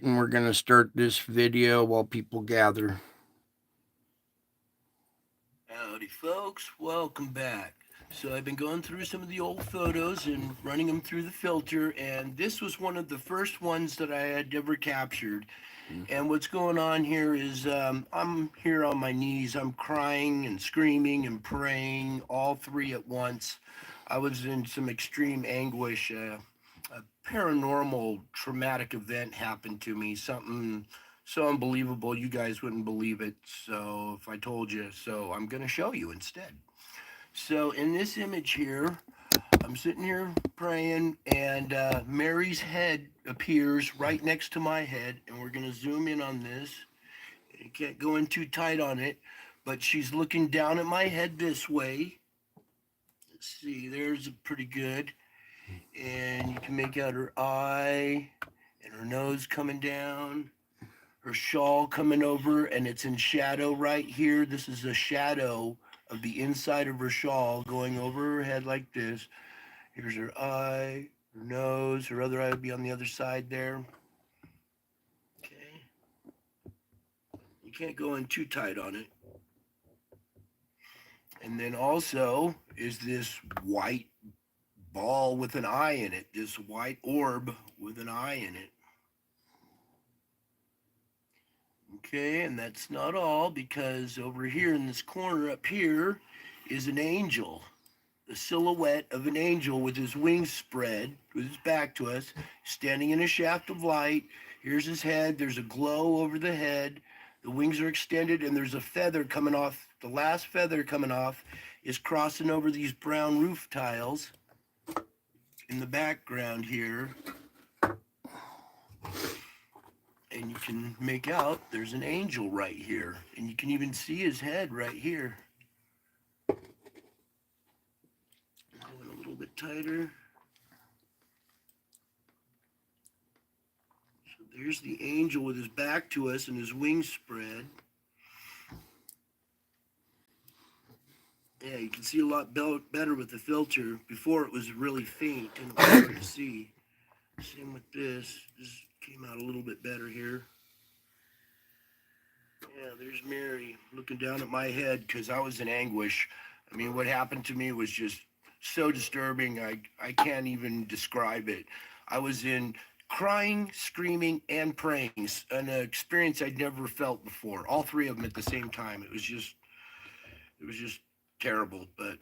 And we're going to start this video while people gather. Howdy folks, welcome back. So I've been going through some of the old photos and running them through the filter, and this was one of the first ones that I had ever captured. And what's going on here is I'm here on my knees, I'm crying and screaming and praying, all three at once. I was in some extreme anguish. A paranormal traumatic event happened to me, something so unbelievable you guys wouldn't believe it. So if I told you, so I'm going to show you instead. So in this image here, I'm sitting here praying, and Mary's head appears right next to my head, and we're going to zoom in on this. You can't go in too tight on it, but she's looking down at my head this way. Let's see, there's pretty good. And you can make out her eye and her nose coming down, her shawl coming over, and it's in shadow right here. This is a shadow of the inside of her shawl going over her head like this. Here's her eye, her nose, her other eye would be on the other side there. Okay. You can't go in too tight on it. And then also is this white ball with an eye in it, this white orb with an eye in it. Okay, and that's not all, because over here in this corner up here is an angel, a silhouette of an angel with his wings spread, with his back to us, standing in a shaft of light. Here's his head. There's a glow over the head. The wings are extended, and there's a feather coming off. The last feather coming off is crossing over these brown roof tiles in the background here. And you can make out there's an angel right here, and you can even see his head right here. Going a little bit tighter. So there's the angel with his back to us and his wings spread. Yeah, you can see a lot better with the filter. Before it was really faint and it was hard to see. Same with this. This came out a little bit better here. Yeah, there's Mary looking down at my head because I was in anguish. I mean, what happened to me was just so disturbing. I can't even describe it. I was in crying, screaming, and praying, an experience I'd never felt before. All three of them at the same time. It was just terrible. But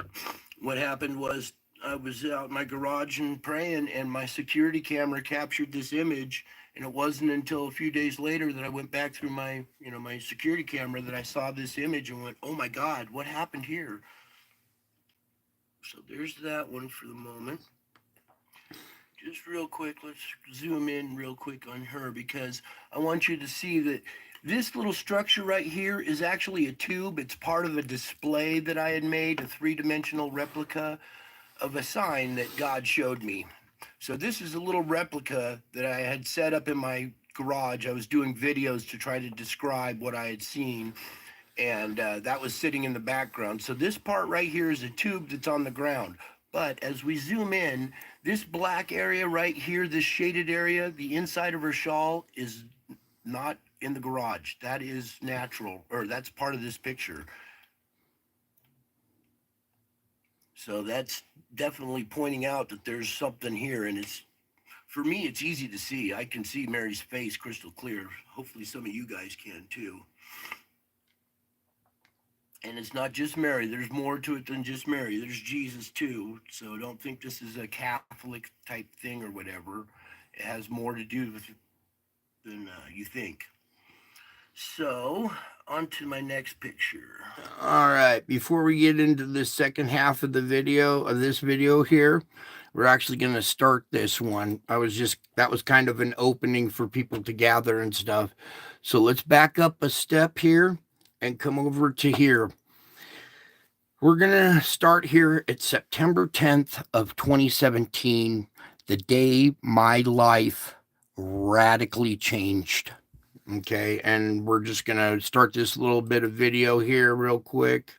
what happened was I was out in my garage and praying, and my security camera captured this image. And it wasn't until a few days later that I went back through my security camera that I saw this image and went, "Oh my God, what happened here?" So there's that one for the moment. Just real quick, let's zoom in real quick on her, because I want you to see that this little structure right here is actually a tube. It's part of a display that I had made, a three-dimensional replica of a sign that God showed me. So this is a little replica that I had set up in my garage. I was doing videos to try to describe what I had seen, and that was sitting in the background. So this part right here is a tube that's on the ground. But as we zoom in, this black area right here, this shaded area, the inside of her shawl is not in the garage. That is natural, or that's part of this picture. So that's definitely pointing out that there's something here, and it's, for me, it's easy to see. I can see Mary's face crystal clear. Hopefully some of you guys can too. And it's not just Mary. There's more to it than just Mary. There's Jesus too. So don't think this is a Catholic type thing or whatever. It has more to do with it than you think. So on to my next picture. All right, before we get into the second half of this video here, we're actually going to start this one. That was kind of an opening for people to gather and stuff. So let's back up a step here and come over to here. We're going to start here at September 10th of 2017, the day my life radically changed. Okay, and we're just going to start this little bit of video here real quick.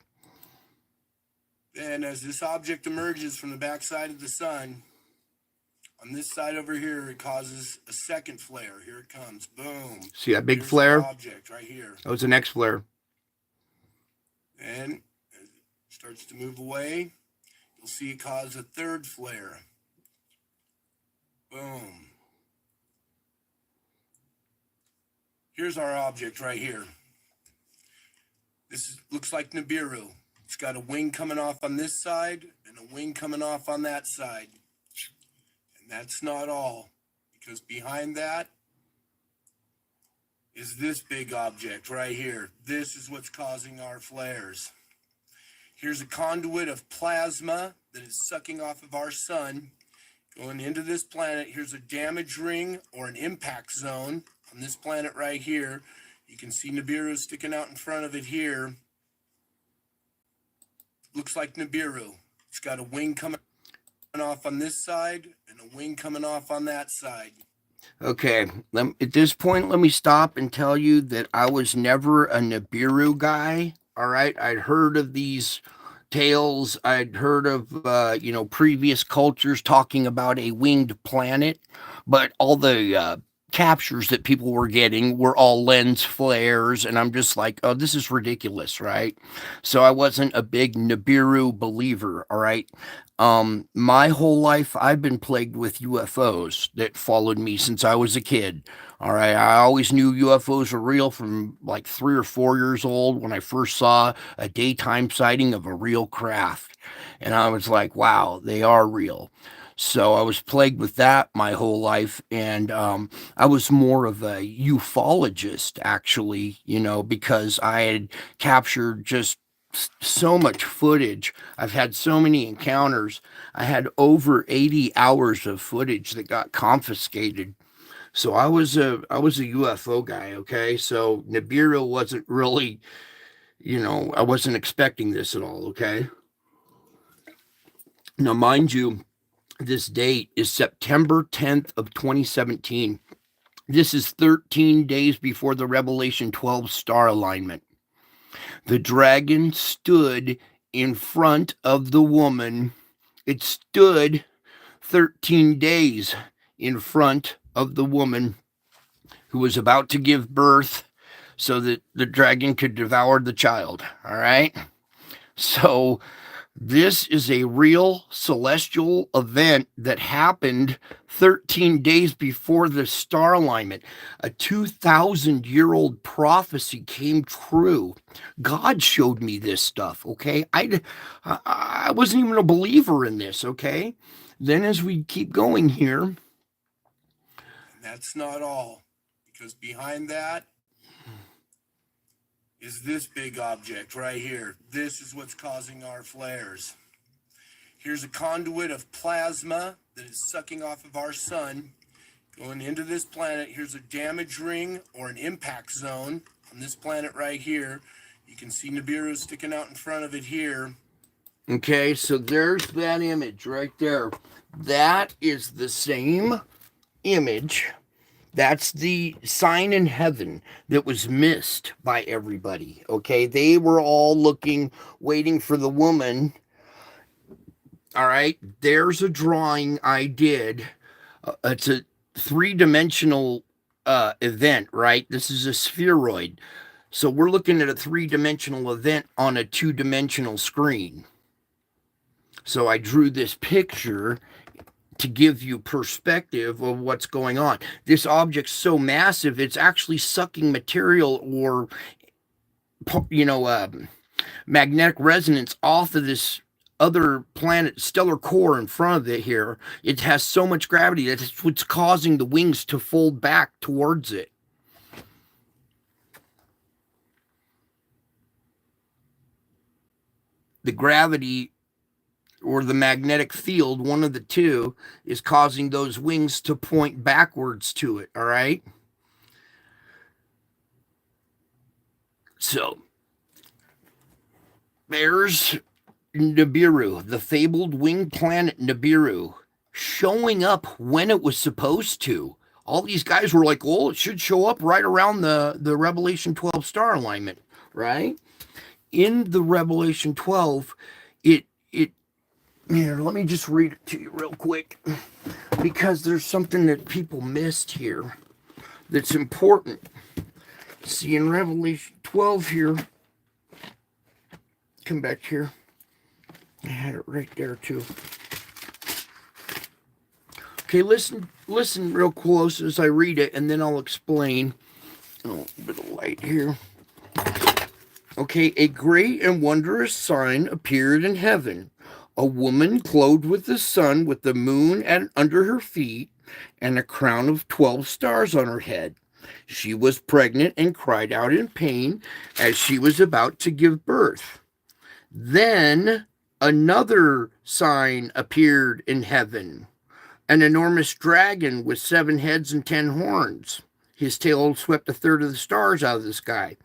And as this object emerges from the backside of the sun, On this side over here, it causes a second flare. Here it comes. Boom. See that big Here's flare? our object right here. That was the next flare. And as it starts to move away, you'll see it cause a third flare. Boom. Here's our object right here. Looks like Nibiru. It's got a wing coming off on this side and a wing coming off on that side. And that's not all, because behind that is this big object right here. This is what's causing our flares. Here's a conduit of plasma that is sucking off of our sun, going into this planet. Here's a damage ring or an impact zone on this planet right here. You can see Nibiru sticking out in front of it here. Looks like Nibiru. It's got a wing coming off on this side and a wing coming off on that side. Okay, at this point, let me stop and tell you that I was never a Nibiru guy. All right, I'd heard of these tales. I'd heard of, previous cultures talking about a winged planet, but all the captures that people were getting were all lens flares, and I'm just like, oh, this is ridiculous, right? So I wasn't a big Nibiru believer. All right. My whole life I've been plagued with UFOs that followed me since I was a kid. All right, I always knew UFOs were real from like 3 or 4 years old when I first saw a daytime sighting of a real craft, and I was like, wow, they are real. So I was plagued with that my whole life, and I was more of a ufologist, actually, because I had captured just so much footage. I've had so many encounters. I had over 80 hours of footage that got confiscated. So I was a UFO guy, okay? So Nibiru wasn't really, I wasn't expecting this at all, okay? Now, mind you, this date is September 10th of 2017. This is 13 days before the Revelation 12 star alignment. The dragon stood in front of the woman. It stood 13 days in front of the woman who was about to give birth so that the dragon could devour the child. All right. So this is a real celestial event that happened 13 days before the star alignment. A 2,000-year-old prophecy came true. God showed me this stuff, okay? I wasn't even a believer in this, okay? Then as we keep going here. And that's not all, because behind that is this big object right here. This is what's causing our flares. Here's a conduit of plasma that is sucking off of our sun, going into this planet. Here's a damage ring or an impact zone on this planet right here. You can see Nibiru sticking out in front of it here. Okay, so there's that image right there. That is the same image. That's the sign in heaven that was missed by everybody, okay? They were all looking, waiting for the woman. All right, there's a drawing I did. It's a three-dimensional event, right? This is a spheroid. So we're looking at a three-dimensional event on a two-dimensional screen. So I drew this picture to give you perspective of what's going on. This object's so massive, it's actually sucking material or, magnetic resonance off of this other planet, stellar core in front of it here. It has so much gravity that's what's causing the wings to fold back towards it. The gravity or the magnetic field, one of the two, is causing those wings to point backwards to it, all right? So, there's Nibiru, the fabled winged planet Nibiru, showing up when it was supposed to. All these guys were like, well, it should show up right around the Revelation 12 star alignment, right? In the Revelation 12, it Here, let me just read it to you real quick, because there's something that people missed here that's important. See, in Revelation 12 here, come back here. I had it right there too. Okay, listen real close as I read it, and then I'll explain. Oh, a bit of light here. Okay, a great and wondrous sign appeared in heaven. A woman clothed with the sun, with the moon under her feet, and a crown of 12 stars on her head. She was pregnant and cried out in pain as she was about to give birth. Then another sign appeared in heaven. An enormous dragon with 7 heads and 10 horns. His tail swept a third of the stars out of the sky.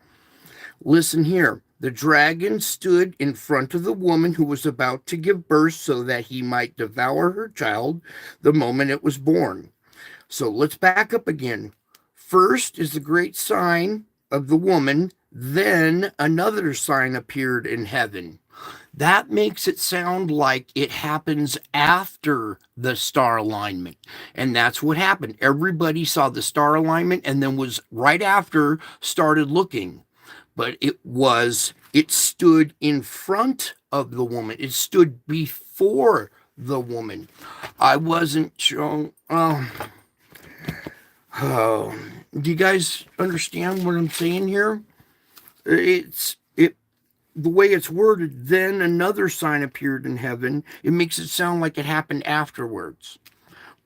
Listen here. The dragon stood in front of the woman who was about to give birth so that he might devour her child the moment it was born. So let's back up again. First is the great sign of the woman. Then another sign appeared in heaven. That makes it sound like it happens after the star alignment. And that's what happened. Everybody saw the star alignment and then was right after started looking. But it stood in front of the woman. It stood before the woman. I wasn't shown. Do you guys understand what I'm saying here? The way it's worded, then another sign appeared in heaven. It makes it sound like it happened afterwards.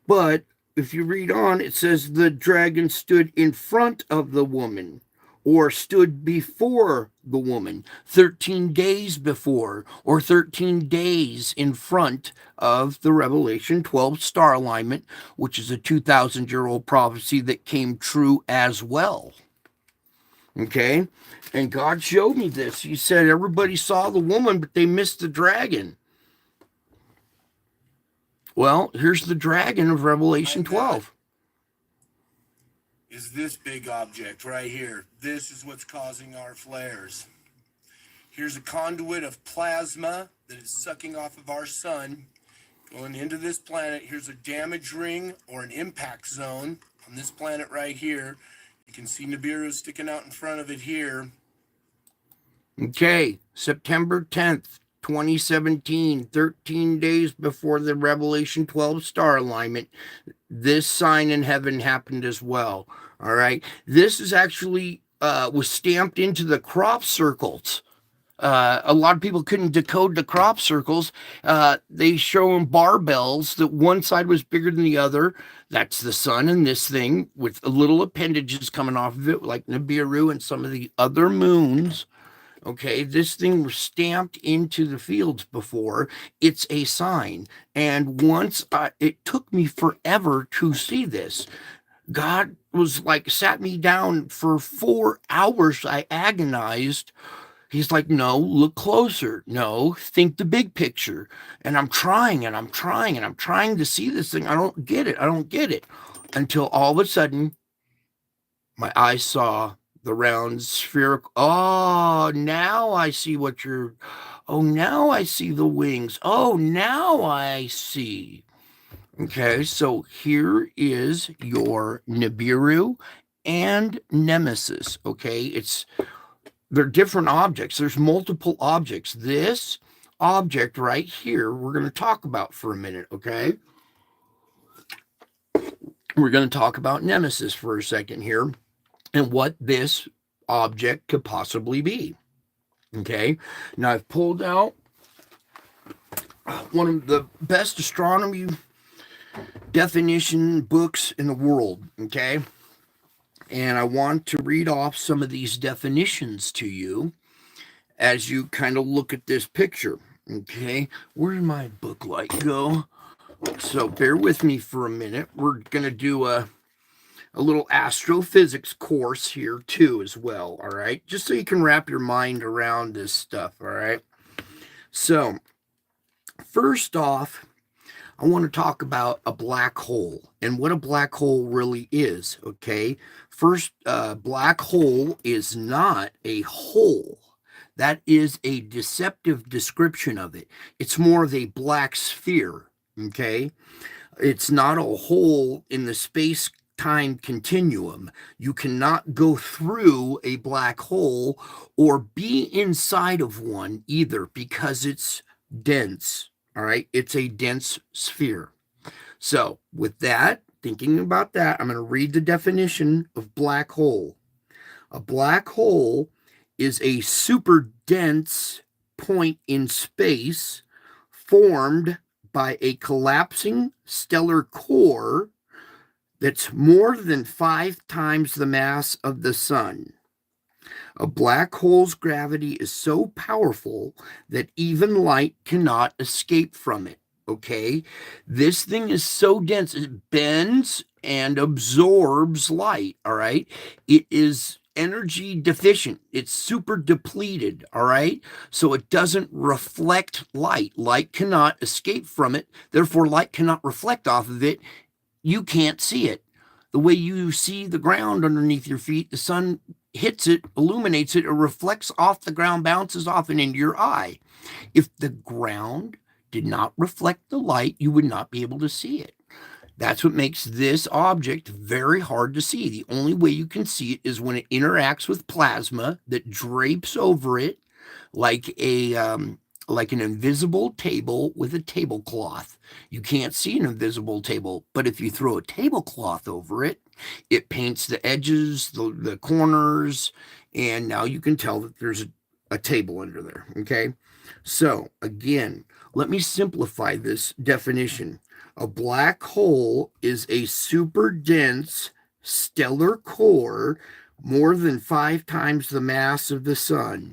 But if you read on, it says the dragon stood in front of the woman, or stood before the woman, 13 days before, or 13 days in front of the Revelation 12 star alignment, which is a 2,000-year-old prophecy that came true as well. Okay? And God showed me this. He said everybody saw the woman, but they missed the dragon. Well, here's the dragon of Revelation 12. Is this big object right here. This is what's causing our flares. Here's a conduit of plasma that is sucking off of our sun, going into this planet. Here's a damage ring or an impact zone on this planet right here. You can see Nibiru sticking out in front of it here. Okay, September 10th, 2017, 13 days before the Revelation 12 star alignment, this sign in heaven happened as well. All right, this is actually was stamped into the crop circles. A lot of people couldn't decode the crop circles. They show them barbells that one side was bigger than the other. That's the sun and this thing with little appendages coming off of it, like Nibiru and some of the other moons. Okay, this thing was stamped into the fields before. It's a sign. And once it took me forever to see this. God was like, sat me down for 4 hours. I agonized. He's like, no, look closer. No, think the big picture. And I'm trying and I'm trying and I'm trying to see this thing. I don't get it. I don't get it. Until all of a sudden, my eyes saw the round spherical. Oh, now I see what you're. Oh, now I see the wings. Oh, now I see. Okay, so here is your Nibiru and Nemesis. Okay, they're different objects. There's multiple objects. This object right here, we're going to talk about for a minute. Okay, we're going to talk about Nemesis for a second here, and what this object could possibly be. Okay, now I've pulled out one of the best astronomy definition books in the world. Okay, and I want to read off some of these definitions to you as you kind of look at this picture. Okay, where did my book light go? So bear with me for a minute. We're going to do a little astrophysics course here too as well, all right? Just so you can wrap your mind around this stuff, all right? So first off, I want to talk about a black hole and what a black hole really is, okay? First, black hole is not a hole. That is a deceptive description of it. It's more of a black sphere, okay? It's not a hole in the space time continuum. You cannot go through a black hole or be inside of one either because it's dense. All right. It's a dense sphere. So, with that, thinking about that, I'm going to read the definition of black hole. A black hole is a super dense point in space formed by a collapsing stellar core that's more than 5 times the mass of the sun. A black hole's gravity is so powerful that even light cannot escape from it. Okay? This thing is so dense, it bends and absorbs light. All right? It is energy deficient. It's super depleted. All right? So it doesn't reflect light. Light cannot escape from it. Therefore, light cannot reflect off of it. You can't see it. The way you see the ground underneath your feet, the sun hits it, illuminates it, it reflects off the ground, bounces off and into your eye. If the ground did not reflect the light, you would not be able to see it. That's what makes this object very hard to see. The only way you can see it is when it interacts with plasma that drapes over it like an invisible table with a tablecloth. You can't see an invisible table, but if you throw a tablecloth over it, it paints the edges, the corners, and now you can tell that there's a table under there. Okay. So again, let me simplify this definition. A black hole is a super dense stellar core more than 5 times the mass of the sun.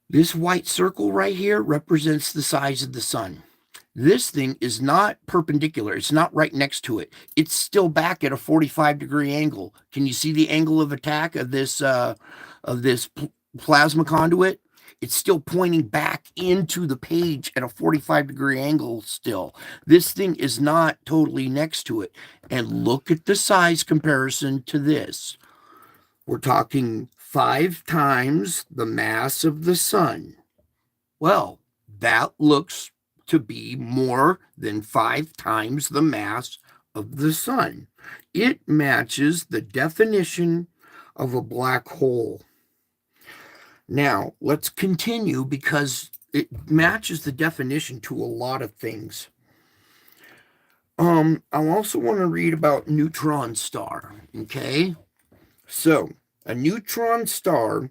This white circle right here represents the size of the sun. This thing is not perpendicular. It's not right next to it. It's still back at a 45-degree angle. Can you see the angle of attack of this plasma conduit? It's still pointing back into the page at a 45-degree angle still. This thing is not totally next to it. And look at the size comparison to this. We're talking 5 times the mass of the sun. Well, that looks to be more than 5 times the mass of the sun. It matches the definition of a black hole. Now, let's continue because it matches the definition to a lot of things. I also want to read about neutron star, okay? So, a neutron star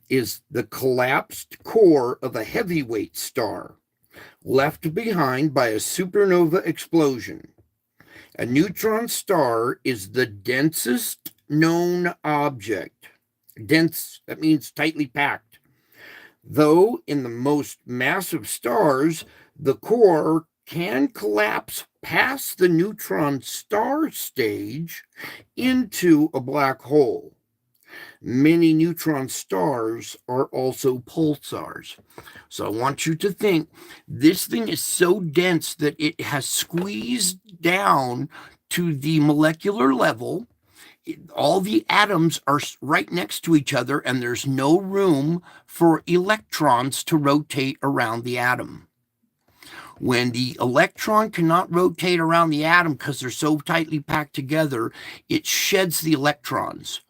is the collapsed core of a heavyweight star left behind by a supernova explosion. A neutron star is the densest known object. Dense, that means tightly packed. Though in the most massive stars, the core can collapse past the neutron star stage into a black hole. Many neutron stars are also pulsars. So I want you to think this thing is so dense that it has squeezed down to the molecular level. All the atoms are right next to each other, and there's no room for electrons to rotate around the atom. When the electron cannot rotate around the atom because they're so tightly packed together, it sheds the electrons.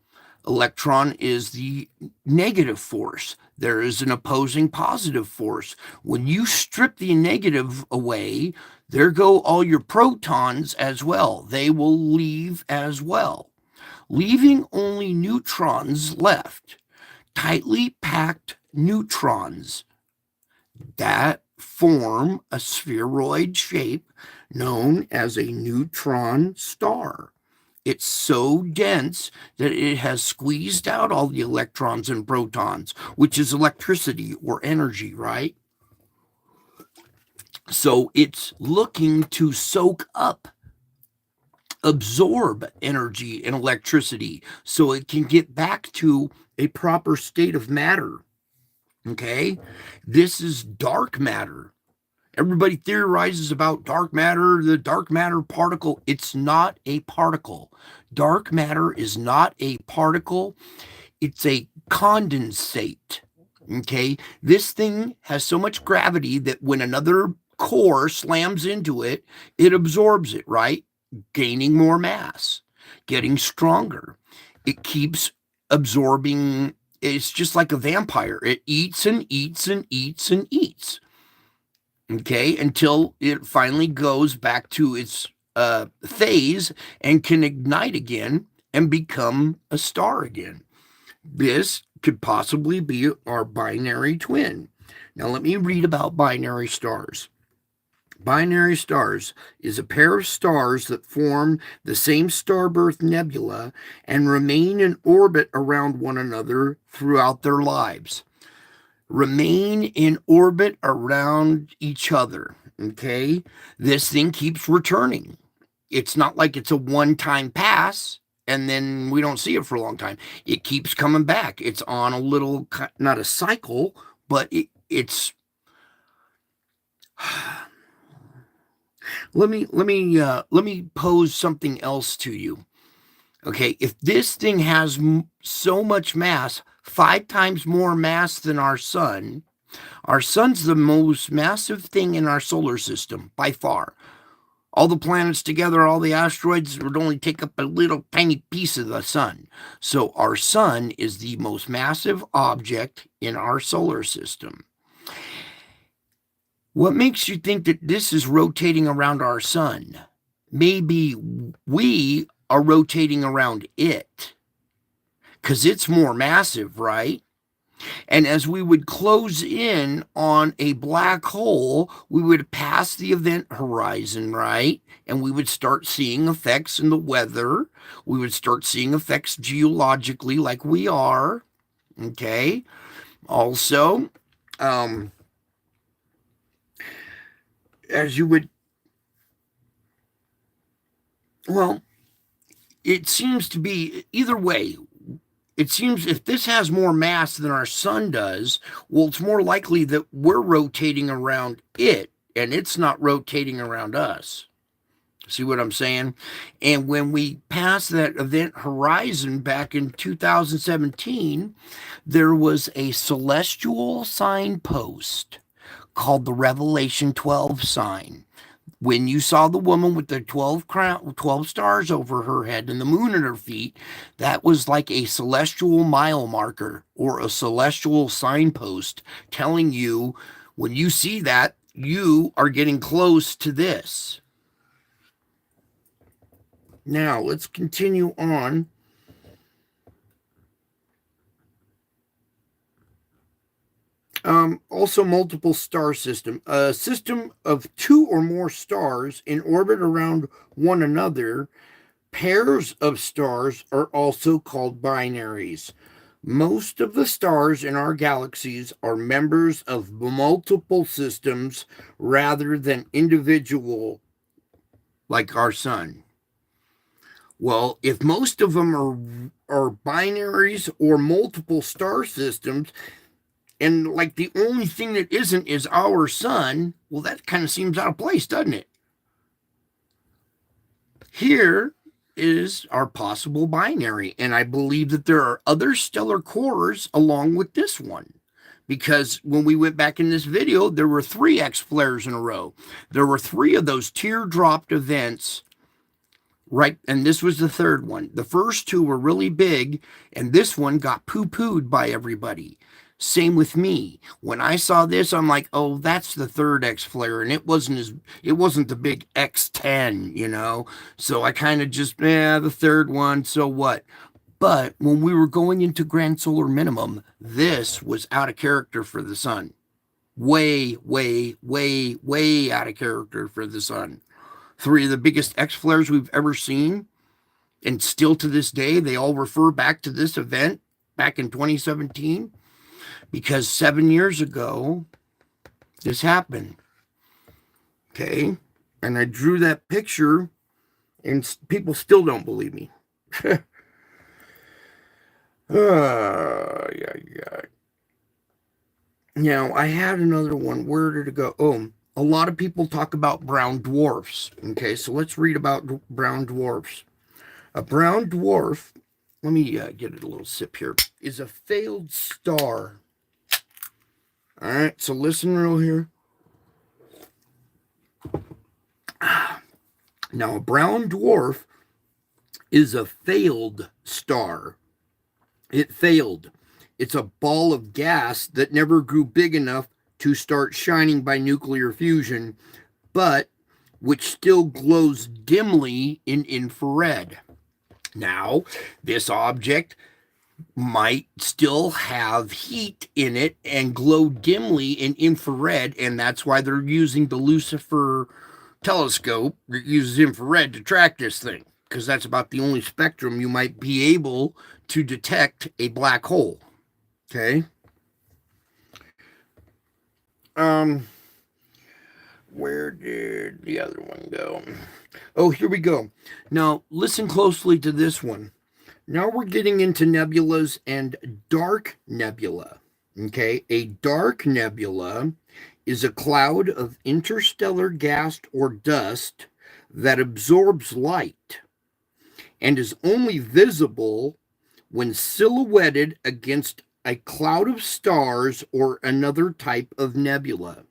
Electron is the negative force. There is an opposing positive force. When you strip the negative away, there go all your protons as well. They will leave as well, leaving only neutrons left, tightly packed neutrons that form a spheroid shape known as a neutron star. It's so dense that it has squeezed out all the electrons and protons, which is electricity or energy, right? So it's looking to soak up, absorb energy and electricity so it can get back to a proper state of matter. Okay? This is dark matter. Everybody theorizes about dark matter, the dark matter particle. It's not a particle. Dark matter is not a particle. It's a condensate. Okay. This thing has so much gravity that when another core slams into it, it absorbs it, right? Gaining more mass, getting stronger. It keeps absorbing. It's just like a vampire. It eats and eats and eats and eats. Okay. Until it finally goes back to its phase and can ignite again and become a star again. This could possibly be our binary twin. Now, let me read about binary stars. Binary stars is a pair of stars that form the same starburst nebula and remain in orbit around one another throughout their lives. Remain in orbit around each other. Okay. This thing keeps returning. It's not like it's a one-time pass and then we don't see it for a long time. It keeps coming back. It's on a little, not a cycle, but it's. Let me pose something else to you. Okay, if this thing has so much mass, 5 times more mass than our sun's the most massive thing in our solar system by far. All the planets together, all the asteroids would only take up a little tiny piece of the sun. So our sun is the most massive object in our solar system. What makes you think that this is rotating around our sun? Maybe we are rotating around it because it's more massive, right? And as we would close in on a black hole, we would pass the event horizon, right? And we would start seeing effects in the weather. We would start seeing effects geologically like we are. Okay. Also, as you would, well, it seems to be either way. It seems if this has more mass than our sun does, well, it's more likely that we're rotating around it and it's not rotating around us. See what I'm saying? And when we passed that event horizon back in 2017, there was a celestial signpost called the Revelation 12 sign. When you saw the woman with the 12 stars over her head and the moon at her feet, that was like a celestial mile marker or a celestial signpost telling you when you see that, you are getting close to this. Now, let's continue on. Also, multiple star system. A system of 2 or more stars in orbit around one another. Pairs of stars are also called binaries. Most of the stars in our galaxies are members of multiple systems rather than individual, like our sun. Well, if most of them are binaries or multiple star systems, and like the only thing that isn't is our sun, well, that kind of seems out of place, doesn't it? Here is our possible binary, and I believe that there are other stellar cores along with this one. Because when we went back in this video, there were 3 X flares in a row. There were 3 of those teardropped events, right? And this was the 3rd one. The first 2 were really big, and this one got poo-pooed by everybody. Same with me. When I saw this, I'm like, oh, that's the 3rd X flare, and it wasn't the big X10, you know. So I kind of just, the 3rd one, so what? But when we were going into grand solar minimum, this was out of character for the sun. Way, way, way, way out of character for the sun. 3 of the biggest X flares we've ever seen, and still to this day, they all refer back to this event back in 2017. Because 7 years ago, this happened. Okay. And I drew that picture, and people still don't believe me. Yeah. Now, I had another one. Where did it go? Oh, a lot of people talk about brown dwarfs. Okay, so let's read about brown dwarfs. A brown dwarf, let me get a little sip here, is a failed star. All right, so listen real here. Now, a brown dwarf is a failed star. It failed. It's a ball of gas that never grew big enough to start shining by nuclear fusion, but which still glows dimly in infrared. Now, this object might still have heat in it and glow dimly in infrared, and that's why they're using the Lucifer telescope that uses infrared to track this thing, because that's about the only spectrum you might be able to detect a black hole. Okay. Where did the other one go? Oh, here we go. Now, listen closely to this one. Now we're getting into nebulas and dark nebula. Okay, a dark nebula is a cloud of interstellar gas or dust that absorbs light and is only visible when silhouetted against a cloud of stars or another type of nebula.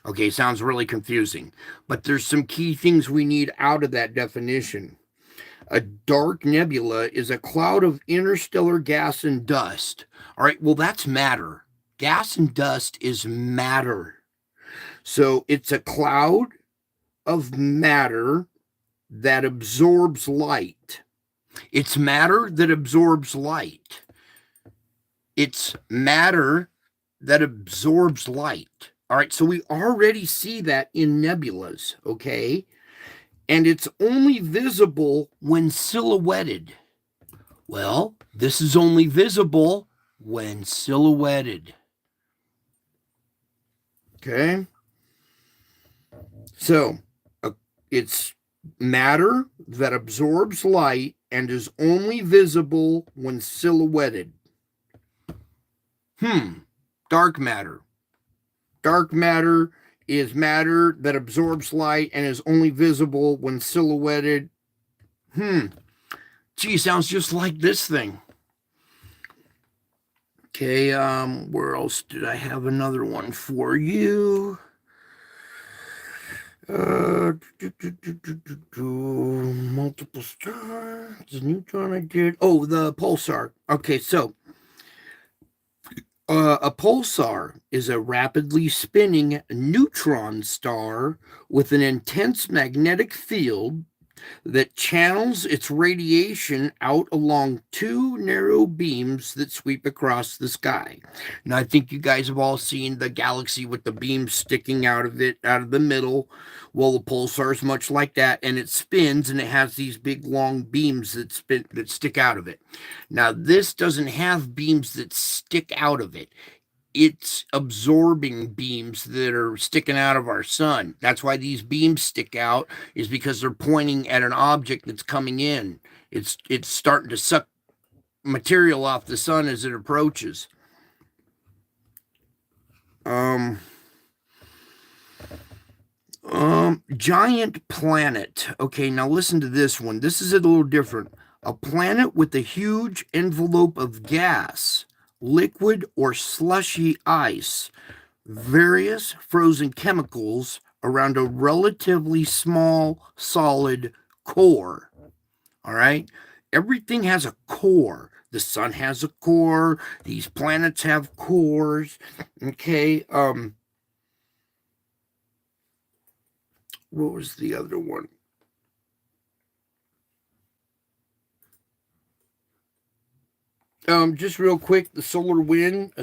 Okay, sounds really confusing, but there's some key things we need out of that definition. A dark nebula is a cloud of interstellar gas and dust. All right, well, that's matter. Gas and dust is matter. So it's a cloud of matter that absorbs light. It's matter that absorbs light. It's matter that absorbs light. All right, so we already see that in nebulas, okay? And it's only visible when silhouetted. Well, this is only visible when silhouetted. Okay? So, it's matter that absorbs light and is only visible when silhouetted. Dark matter. Dark matter is matter that absorbs light and is only visible when silhouetted. Gee, sounds just like this thing. Okay, where else did I have another one for you? Multiple stars. The neutron I did. Oh, the pulsar. Okay, so a pulsar is a rapidly spinning neutron star with an intense magnetic field that channels its radiation out along two narrow beams that sweep across the sky. Now, I think you guys have all seen the galaxy with the beams sticking out of it, out of the middle. Well, the pulsar is much like that, and it spins, and it has these big long beams that stick out of it. Now, this doesn't have beams that stick out of it. It's absorbing beams that are sticking out of our sun. That's why these beams stick out, is because they're pointing at an object that's coming in. It's starting to suck material off the sun as it approaches. Giant planet. Okay, now listen to this one. This is a little different. A planet with a huge envelope of gas, liquid or slushy ice, various frozen chemicals around a relatively small solid core. All right? Everything has a core. The sun has a core. These planets have cores. Okay? What was the other one? Just real quick, the solar wind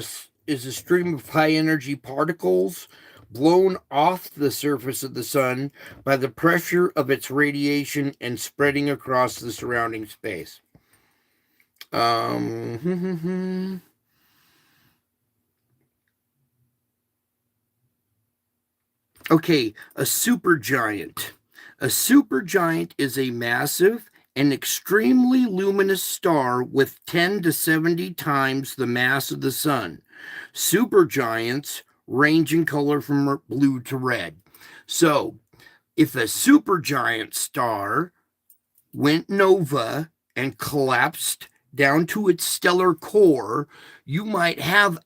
is a stream of high energy particles blown off the surface of the sun by the pressure of its radiation and spreading across the surrounding space. Okay, a supergiant. A supergiant is a massive and extremely luminous star with 10 to 70 times the mass of the sun. Supergiants range in color from blue to red. So, if a supergiant star went nova and collapsed down to its stellar core, you might have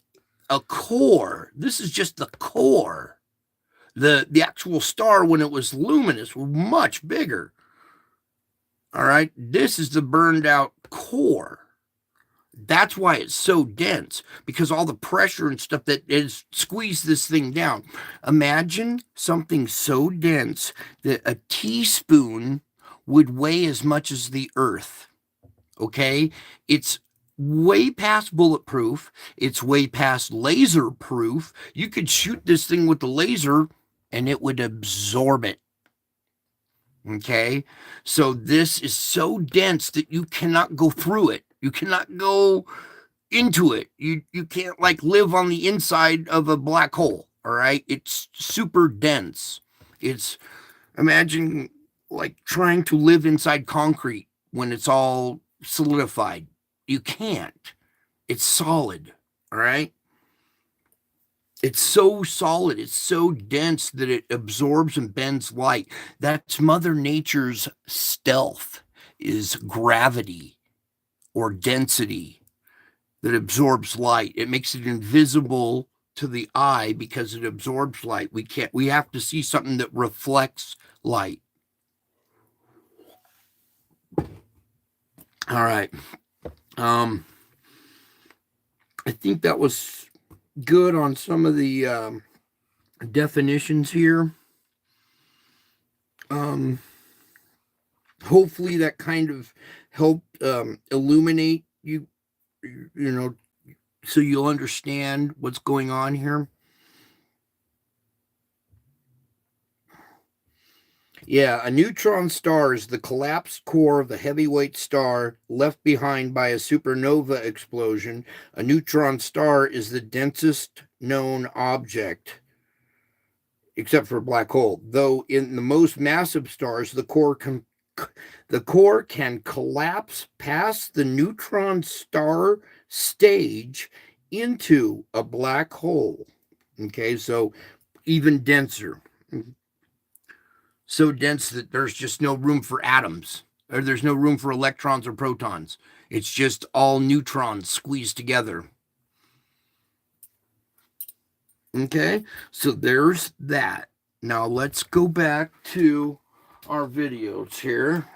a core. This is just the core. The actual star, when it was luminous, was much bigger. All right. This is the burned out core. That's why it's so dense, because all the pressure and stuff that is squeezed this thing down. Imagine something so dense that a teaspoon would weigh as much as the earth. Okay. It's way past bulletproof. It's way past laser proof. You could shoot this thing with the laser and it would absorb it. Okay. So this is so dense that you cannot go through it. You cannot go into it. You can't like live on the inside of a black hole. All right. It's super dense. It's, imagine like trying to live inside concrete when it's all solidified. You can't. It's solid. All right. It's so solid. It's so dense that it absorbs and bends light. That's Mother Nature's stealth, is gravity or density that absorbs light. It makes it invisible to the eye because it absorbs light. We have to see something that reflects light. All right. I think that was good on some of the definitions here. Hopefully that kind of helped illuminate you know, so you'll understand what's going on here. Yeah, a neutron star is the collapsed core of the heavyweight star left behind by a supernova explosion. A neutron star is the densest known object, except for a black hole. Though in the most massive stars, the core can collapse past the neutron star stage into a black hole. Okay, so even denser. So dense that there's just no room for atoms, or there's no room for electrons or protons. It's just all neutrons squeezed together. Okay, so there's that. Now let's go back to our videos here.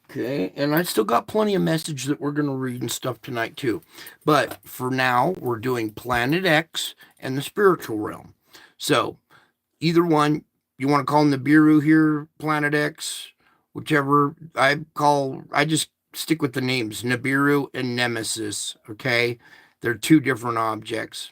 Okay, and I still got plenty of message that we're going to read and stuff tonight too. But for now, we're doing Planet X and the spiritual realm. So either one, you want to call Nibiru here, Planet X, whichever. I just stick with the names Nibiru and Nemesis. Okay, they're two different objects.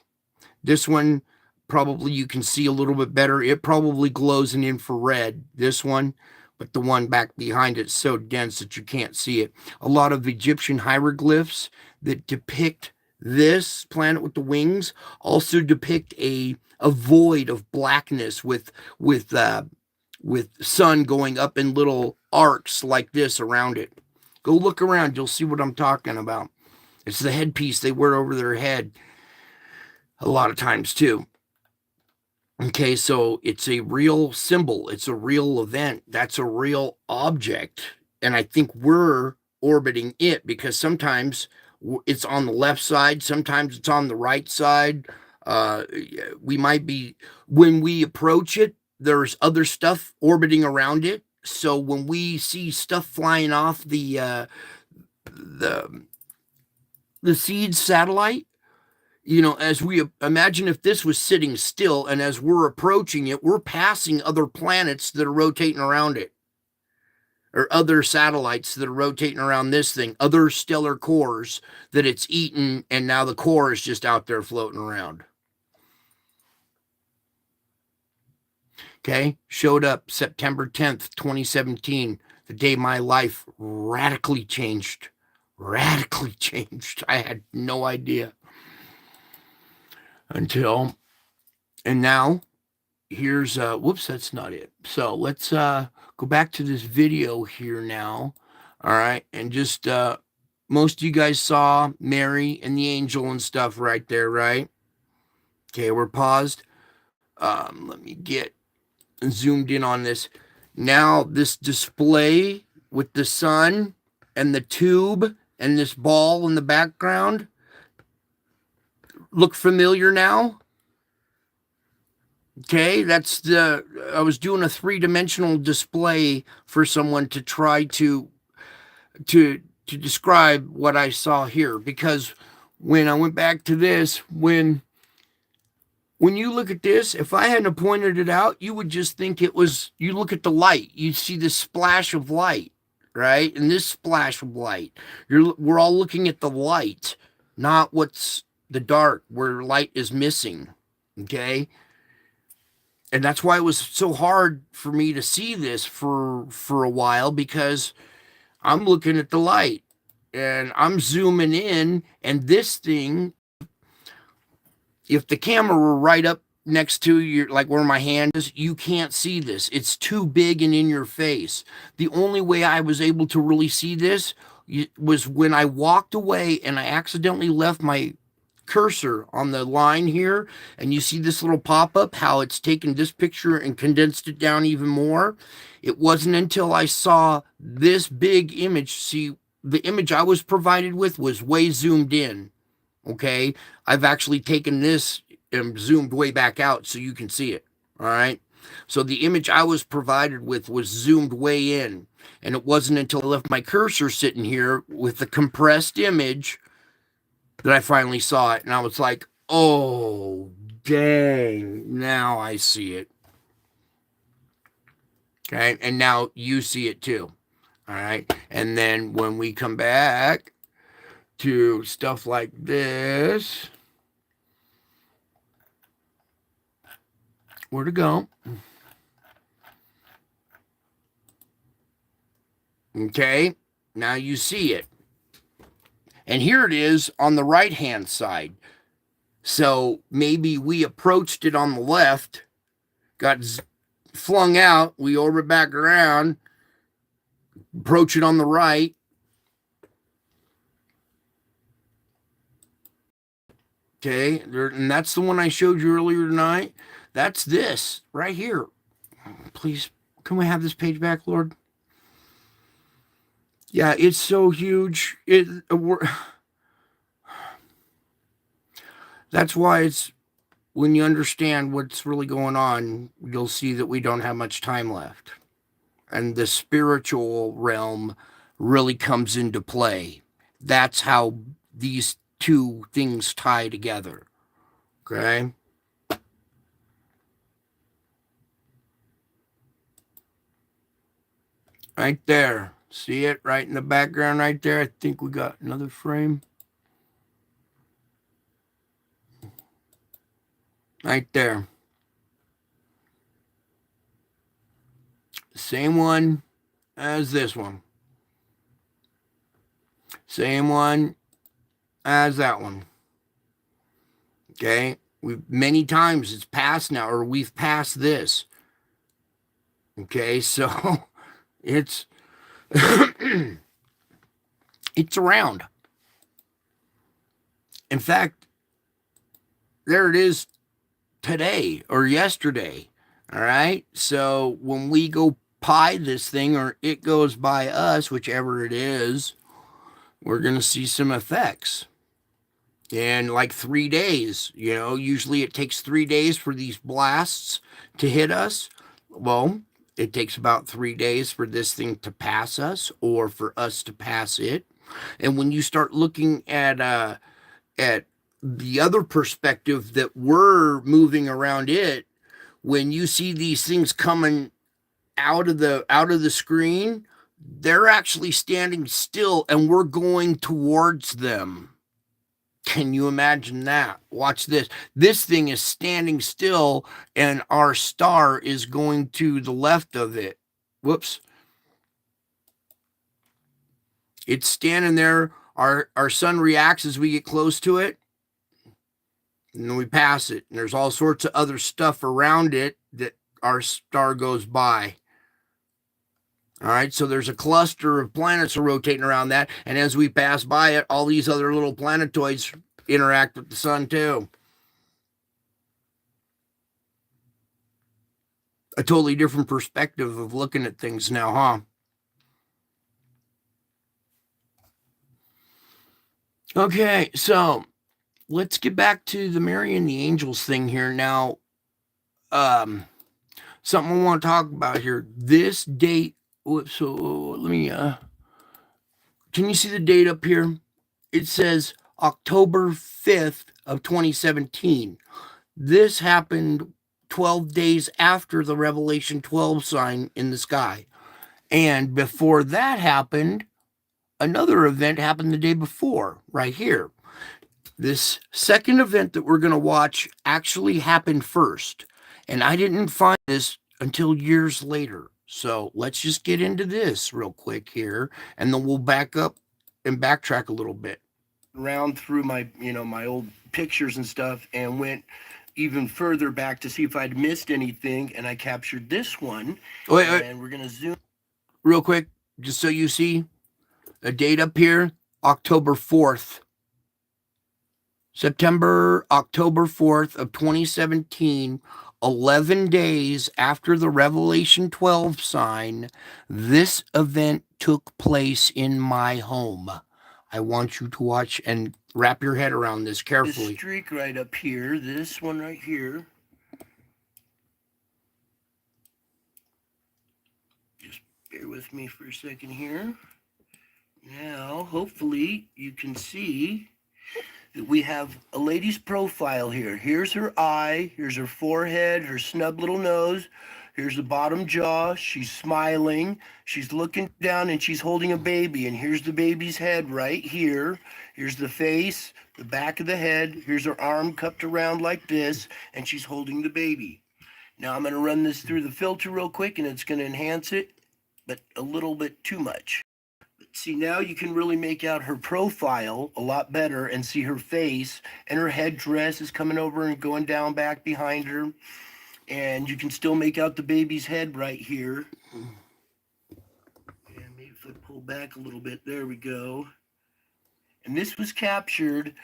This one, probably you can see a little bit better. It probably glows in infrared, this one, but the one back behind it's so dense that you can't see it. A lot of Egyptian hieroglyphs that depict this planet with the wings also depict a void of blackness with sun going up in little arcs like this around it. Go look around, you'll see what I'm talking about. It's the headpiece they wear over their head a lot of times too. Okay, so it's a real symbol. It's a real event. That's a real object. And I think we're orbiting it, because sometimes it's on the left side, sometimes it's on the right side. We might be, when we approach it, there's other stuff orbiting around it. So when we see stuff flying off the SEED satellite, you know, as we imagine if this was sitting still, and as we're approaching it, we're passing other planets that are rotating around it, or other satellites that are rotating around this thing, other stellar cores that it's eaten, and now the core is just out there floating around. Okay, showed up September 10th, 2017, the day my life radically changed. Radically changed. I had no idea until, and now here's, whoops, that's not it. So let's go back to this video here now. All right, and just, most of you guys saw Mary and the angel and stuff right there, right? Okay, we're paused. Let me get zoomed in on this. Now this display with the sun and the tube and this ball in the background, look familiar now? Okay, I was doing a 3-dimensional display for someone to try to describe what I saw here, because when I went back to this, when you look at this, if I hadn't pointed it out, you would just think it was, you look at the light, you see this splash of light, right? And this splash of light, we're all looking at the light, not what's the dark where light is missing. Okay. And that's why it was so hard for me to see this for a while, because I'm looking at the light and I'm zooming in, and this thing, if the camera were right up next to your, like where my hand is, you can't see this. It's too big and in your face. The only way I was able to really see this was when I walked away and I accidentally left my cursor on the line here, and you see this little pop-up, how it's taken this picture and condensed it down even more. It wasn't until I saw this big image. See, the image I was provided with was way zoomed in. Okay, I've actually taken this and zoomed way back out so you can see it. All right, so the image I was provided with was zoomed way in, and it wasn't until I left my cursor sitting here with the compressed image that I finally saw it, and I was like, oh, dang, now I see it. Okay, and now you see it too. All right, and then when we come back to stuff like this, where to go? Okay, now you see it. And here it is on the right-hand side. So maybe we approached it on the left, got flung out, we orbit back around, approach it on the right. Okay, and that's the one I showed you earlier tonight. That's this right here. Please, can we have this page back, Lord? Yeah, it's so huge. That's why it's, when you understand what's really going on, you'll see that we don't have much time left. And the spiritual realm really comes into play. That's how these two things tie together. Okay? Right there. See it right in the background right there? I think we got another frame. Right there. Same one as this one. Same one as that one. Okay? Many times it's passed now, or we've passed this. Okay, so it's it's around. In fact, there it is today or yesterday. All right, so when we go pie this thing, or it goes by us, whichever it is, we're gonna see some effects in like 3 days. You know, usually it takes 3 days for these blasts to hit us. Well, it takes about 3 days for this thing to pass us, or for us to pass it. And when you start looking at the other perspective, that we're moving around it, when you see these things coming out of the screen, they're actually standing still and we're going towards them. Can you imagine that? Watch this. This thing is standing still and our star is going to the left of it. Whoops. It's standing there. Our sun reacts as we get close to it. And then we pass it. And there's all sorts of other stuff around it that our star goes by. All right, so there's a cluster of planets are rotating around that. And as we pass by it, all these other little planetoids interact with the sun too. A totally different perspective of looking at things now, huh? Okay, so let's get back to the Mary and the Angels thing here. Now, something I want to talk about here. This date, whoops, so let me, can you see the date up here? It says October 5th of 2017. This happened 12 days after the Revelation 12 sign in the sky. And before that happened, another event happened the day before, right here. This second event that we're going to watch actually happened first. And I didn't find this until years later. So let's just get into this real quick here, and then we'll back up and backtrack a little bit. Around through my, my old pictures and stuff, and went even further back to see if I'd missed anything, and I captured this one. Wait, and we're gonna zoom real quick, just so you see a date up here, October 4th. October 4th of 2017, 11 days after the Revelation 12 sign, this event took place in my home. I want you to watch and wrap your head around this carefully. This streak right up here, this one right here. Just bear with me for a second here. Now, hopefully you can see that we have a lady's profile here. Here's her eye, here's her forehead, her snub little nose, here's the bottom jaw. She's smiling, she's looking down, and she's holding a baby. And here's the baby's head right here. Here's the face, the back of the head. Here's her arm cupped around like this, and she's holding the baby. Now I'm going to run this through the filter real quick, and it's going to enhance it, but a little bit too much. See, now you can really make out her profile a lot better and see her face, and her headdress is coming over and going down back behind her. And you can still make out the baby's head right here. And maybe if I pull back a little bit, there we go. And this was captured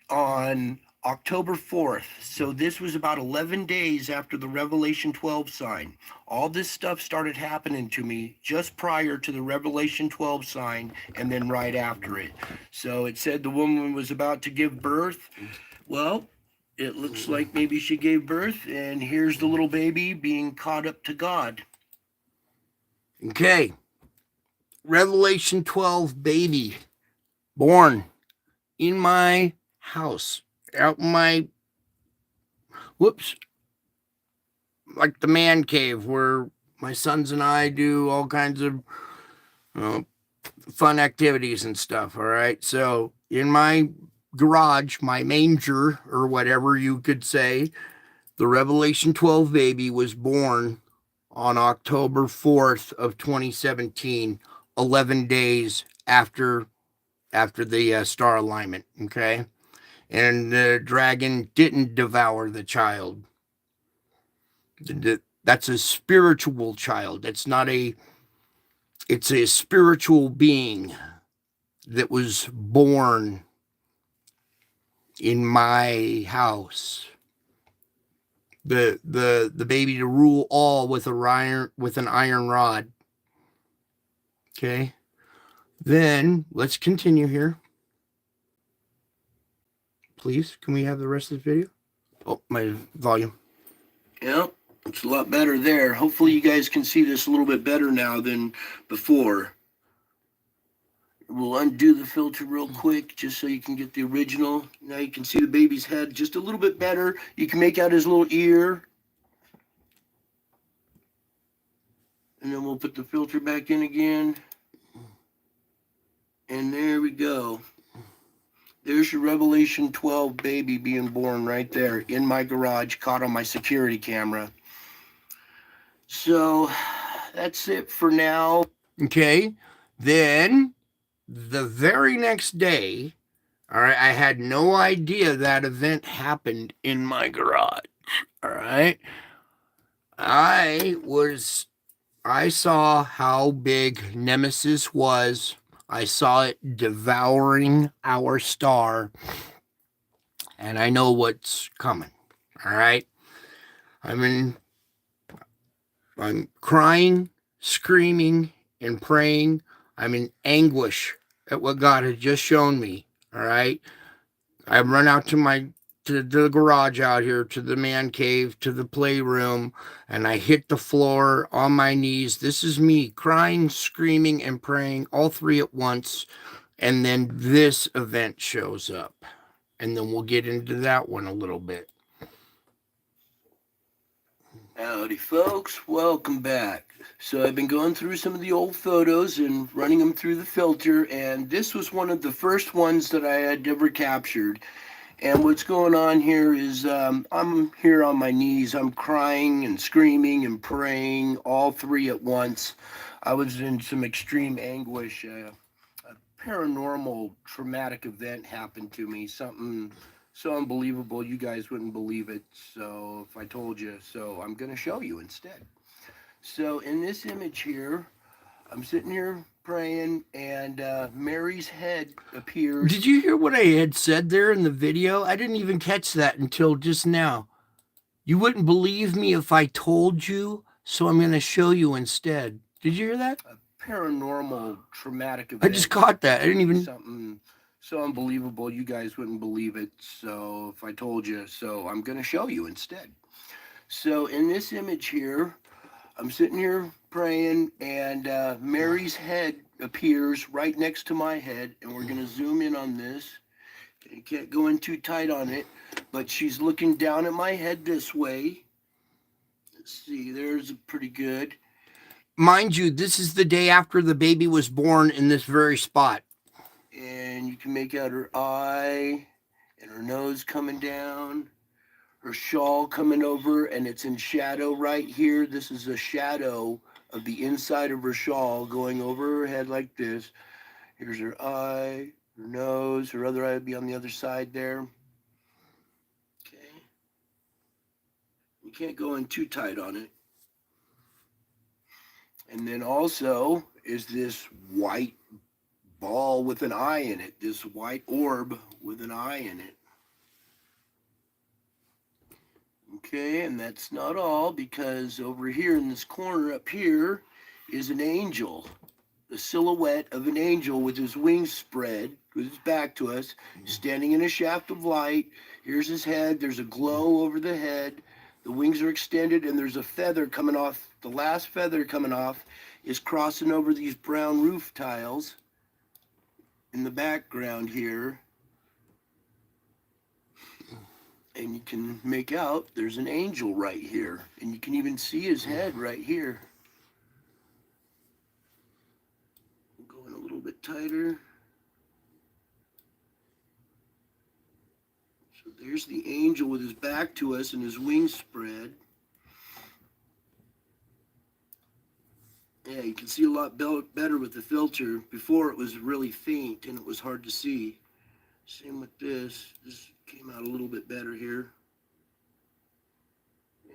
on October 4th. So this was about 11 days after the Revelation 12 sign. All this stuff started happening to me just prior to the Revelation 12 sign, and then right after it. So it said the woman was about to give birth. Well, it looks like maybe she gave birth, and here's the little baby being caught up to God. Okay. Revelation 12 baby born in my house, out my, like the man cave where my sons and I do all kinds of fun activities and stuff. All right. So in my garage, my manger, or whatever you could say, the Revelation 12 baby was born on October 4th of 2017, 11 days after the star alignment. Okay. And the dragon didn't devour the child. That's a spiritual child. It's a spiritual being that was born in my house. The baby to rule all with an iron rod. Okay. Then let's continue here. Please, can we have the rest of the video? Oh, my volume. Yep, it's a lot better there. Hopefully you guys can see this a little bit better now than before. We'll undo the filter real quick just so you can get the original. Now you can see the baby's head just a little bit better. You can make out his little ear. And then we'll put the filter back in again. And there we go. There's your Revelation 12 baby being born right there in my garage, caught on my security camera. So that's it for now. Okay. Then the very next day, all right, I had no idea that event happened in my garage. All right. I saw how big Nemesis was. I saw it devouring our star, and I know what's coming. All right. I'm crying, screaming, and praying. I'm in anguish at what God had just shown me. All right. I run out to the garage out here, to the man cave, to the playroom, and I hit the floor on my knees. This is me crying, screaming, and praying, all three at once. And then this event shows up. And then we'll get into that one a little bit. Howdy, folks. Welcome back. So I've been going through some of the old photos and running them through the filter, and this was one of the first ones that I had ever captured. And what's going on here is I'm here on my knees. I'm crying and screaming and praying, all three at once. I was in some extreme anguish. A paranormal traumatic event happened to me, something so unbelievable you guys wouldn't believe it. So if I told you, so I'm going to show you instead. So in this image here, I'm sitting here praying, and Mary's head appears. Did you hear what I had said there in the video? I didn't even catch that until just now. You wouldn't believe me if I told you, so I'm going to show you instead. Did you hear that? A paranormal traumatic event. I just caught that. I didn't even... Something so unbelievable you guys wouldn't believe it. So if I told you, so I'm going to show you instead. So in this image here, I'm sitting here praying, and Mary's head appears right next to my head, and we're going to zoom in on this. You can't go in too tight on it, but she's looking down at my head this way. Let's see, there's pretty good. Mind you, this is the day after the baby was born in this very spot. And you can make out her eye and her nose coming down, her shawl coming over, and it's in shadow right here. This is a shadow of the inside of her shawl going over her head like this. Here's her eye, her nose, her other eye would be on the other side there. Okay. You can't go in too tight on it. And then also is this white ball with an eye in it, this white orb with an eye in it. Okay, and that's not all, because over here in this corner up here is an angel, the silhouette of an angel with his wings spread, with his back to us, standing in a shaft of light. Here's his head. There's a glow over the head. The wings are extended, and there's a feather coming off. The last feather coming off is crossing over these brown roof tiles in the background here. And you can make out there's an angel right here, and you can even see his head right here. Going a little bit tighter. So there's the angel with his back to us and his wings spread. Yeah, you can see a lot better with the filter. Before it was really faint and it was hard to see. Same with this. This came out a little bit better here.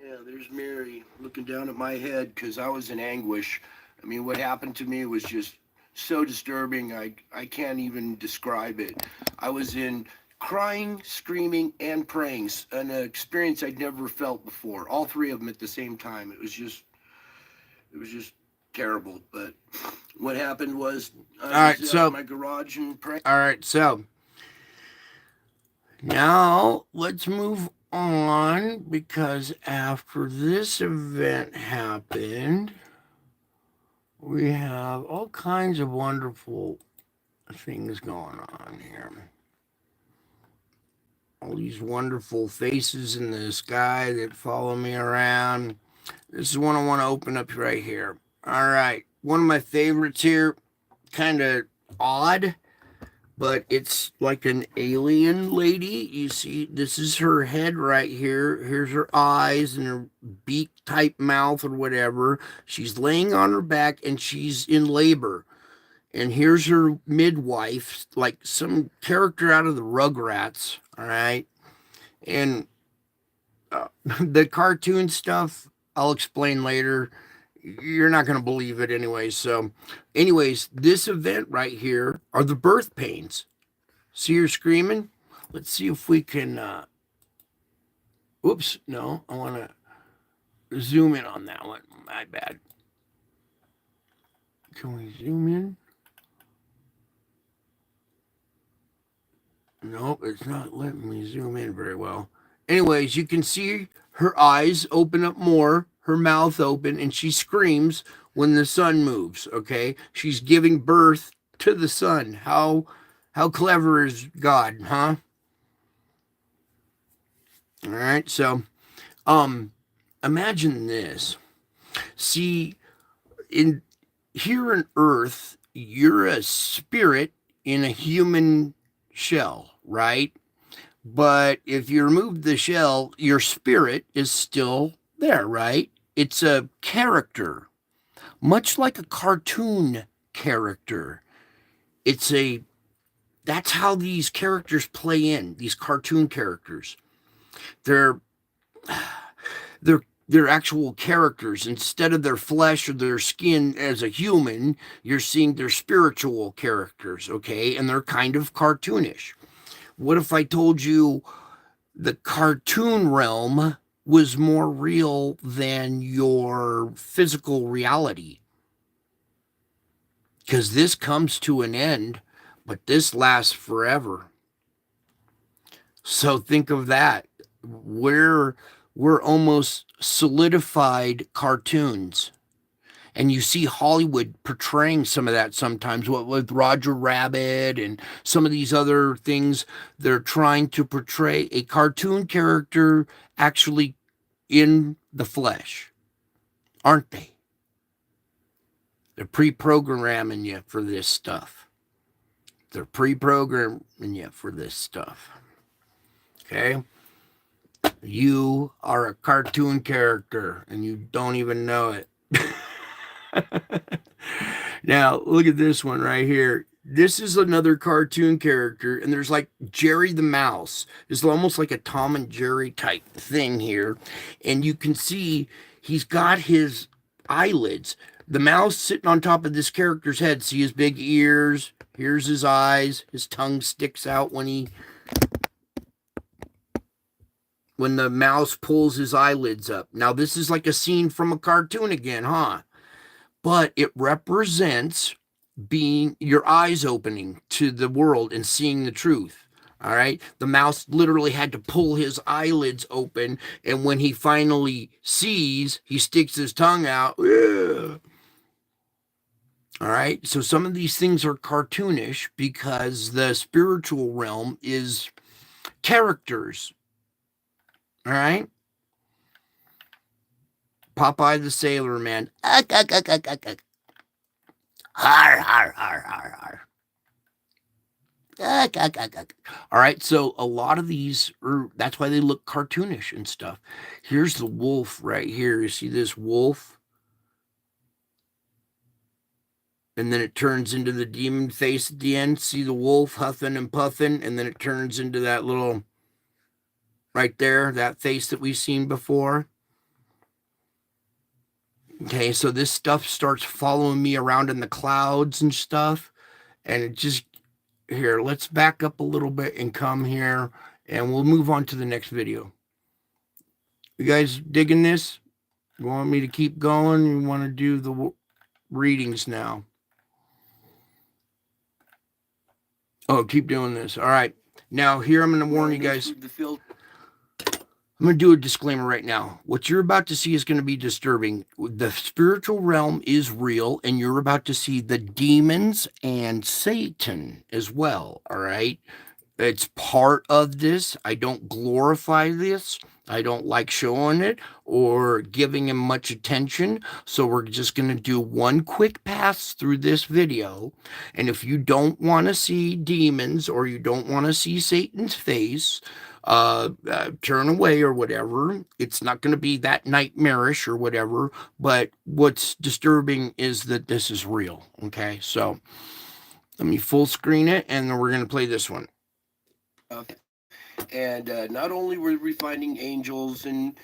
Yeah, there's Mary looking down at my head because I was in anguish. I mean, what happened to me was just so disturbing. I can't even describe it. I was in crying, screaming, and praying. An experience I'd never felt before. All three of them at the same time. It was just terrible. But what happened was I was in my garage and praying. All right, so now let's move on, because after this event happened, we have all kinds of wonderful things going on here. All these wonderful faces in the sky that follow me around. This is one I want to open up right here. All right, one of my favorites here, kind of odd, but it's like an alien lady. You see, this is her head right here. Here's her eyes and her beak type mouth or whatever. She's laying on her back and she's in labor. And here's her midwife, like some character out of the Rugrats. All right. And the cartoon stuff, I'll explain later. You're not going to believe it anyway. So anyways, this event right here are the birth pains. See her screaming? Let's see if we can, oops, no, I want to zoom in on that one. My bad. Can we zoom in? Nope, it's not letting me zoom in very well. Anyways, you can see her eyes open up more, her mouth open, and she screams when the sun moves. Okay, she's giving birth to the sun. How clever is God, huh? All right, so imagine this. See, in here on Earth, you're a spirit in a human shell, right? But if you remove the shell, your spirit is still there, right? It's a character, much like a cartoon character. It's a That's how these characters play in, these cartoon characters. They're they're actual characters. Instead of their flesh or their skin as a human, you're seeing their spiritual characters, okay? And they're kind of cartoonish. What if I told you the cartoon realm was more real than your physical reality? Because this comes to an end, but this lasts forever. So think of that. We're almost solidified cartoons. And you see Hollywood portraying some of that sometimes, what with Roger Rabbit and some of these other things. They're trying to portray a cartoon character actually in the flesh, aren't they? They're pre-programming you for this stuff. They're pre-programming you for this stuff. Okay? You are a cartoon character and you don't even know it. Now, look at this one right here. This is another cartoon character, and there's like Jerry the Mouse. It's almost like a Tom and Jerry type thing here. And you can see he's got his eyelids. The mouse sitting on top of this character's head. See his big ears? Here's his eyes. His tongue sticks out when the mouse pulls his eyelids up. Now, this is like a scene from a cartoon again, huh? But it represents being your eyes opening to the world and seeing the truth. All right. The mouse literally had to pull his eyelids open. And when he finally sees, he sticks his tongue out. Ugh. All right. So some of these things are cartoonish because the spiritual realm is characters. All right. Popeye the Sailor Man. Har, har, har, har, har. All right, so a lot of these that's why they look cartoonish and stuff. Here's the wolf right here. You see this wolf? And then it turns into the demon face at the end. See the wolf huffing and puffing, and then it turns into that little right there, that face that we've seen before. Okay, so this stuff starts following me around in the clouds and stuff. And it just, here, let's back up a little bit and come here, and we'll move on to the next video. You guys digging this? You want me to keep going? You want to do the readings now? Oh, keep doing this. All right. Now, here I'm going to warn you guys. I'm going to do a disclaimer right now. What you're about to see is going to be disturbing. The spiritual realm is real, and you're about to see the demons and Satan as well. All right. It's part of this. I don't glorify this. I don't like showing it or giving him much attention. So we're just going to do one quick pass through this video. And if you don't want to see demons or you don't want to see Satan's face, turn away or whatever. It's not going to be that nightmarish or whatever. But what's disturbing is that this is real. Okay, so let me full screen it, and then we're going to play this one. And not only were we finding angels and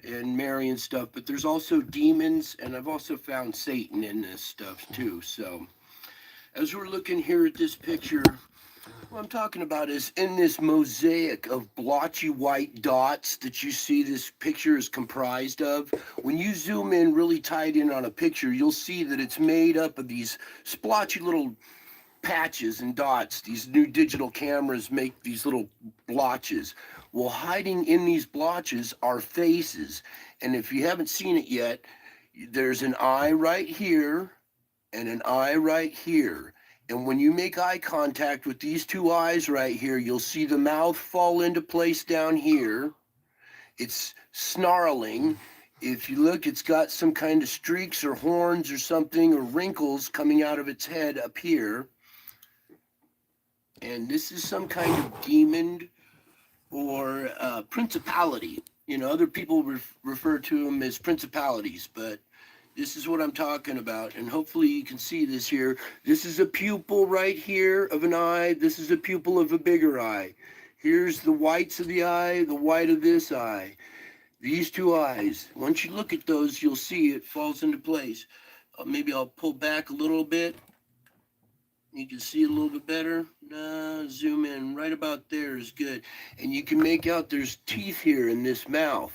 Mary and stuff, but there's also demons, and I've also found Satan in this stuff too. So as we're looking here at this picture, what I'm talking about is in this mosaic of blotchy white dots that you see this picture is comprised of. When you zoom in really tight in on a picture, you'll see that it's made up of these splotchy little patches and dots. These new digital cameras make these little blotches. Well, hiding in these blotches are faces. And if you haven't seen it yet, there's an eye right here and an eye right here. And when you make eye contact with these two eyes right here, you'll see the mouth fall into place down here. It's snarling. If you look, it's got some kind of streaks or horns or something or wrinkles coming out of its head up here. And this is some kind of demon or principality. You know, other people refer to them as principalities, but this is what I'm talking about. And hopefully you can see this here. This is a pupil right here of an eye. This is a pupil of a bigger eye. Here's the whites of the eye, the white of this eye. These two eyes. Once you look at those, you'll see it falls into place. Maybe I'll pull back a little bit. You can see it a little bit better. Zoom in. Right about there is good. And you can make out there's teeth here in this mouth.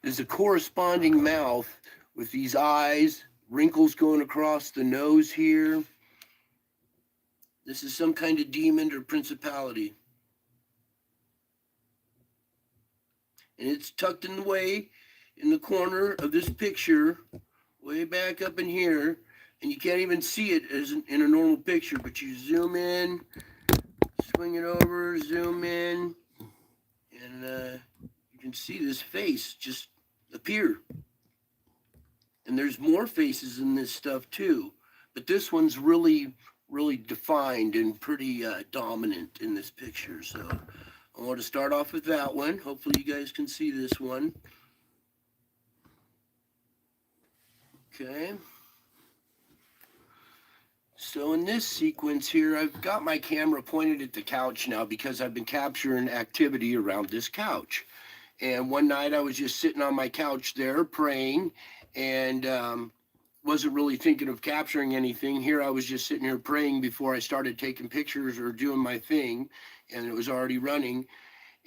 There's a corresponding mouth with these eyes, wrinkles going across the nose here. This is some kind of demon or principality. And it's tucked in the way in the corner of this picture, way back up in here. And you can't even see it as in a normal picture, but you zoom in, swing it over, zoom in, and you can see this face just appear. And there's more faces in this stuff too, but this one's really, really defined and pretty dominant in this picture. So I want to start off with that one. Hopefully you guys can see this one. Okay. So in this sequence here, I've got my camera pointed at the couch now because I've been capturing activity around this couch. And one night I was just sitting on my couch there praying and wasn't really thinking of capturing anything. Here I was just sitting here praying before I started taking pictures or doing my thing, and it was already running.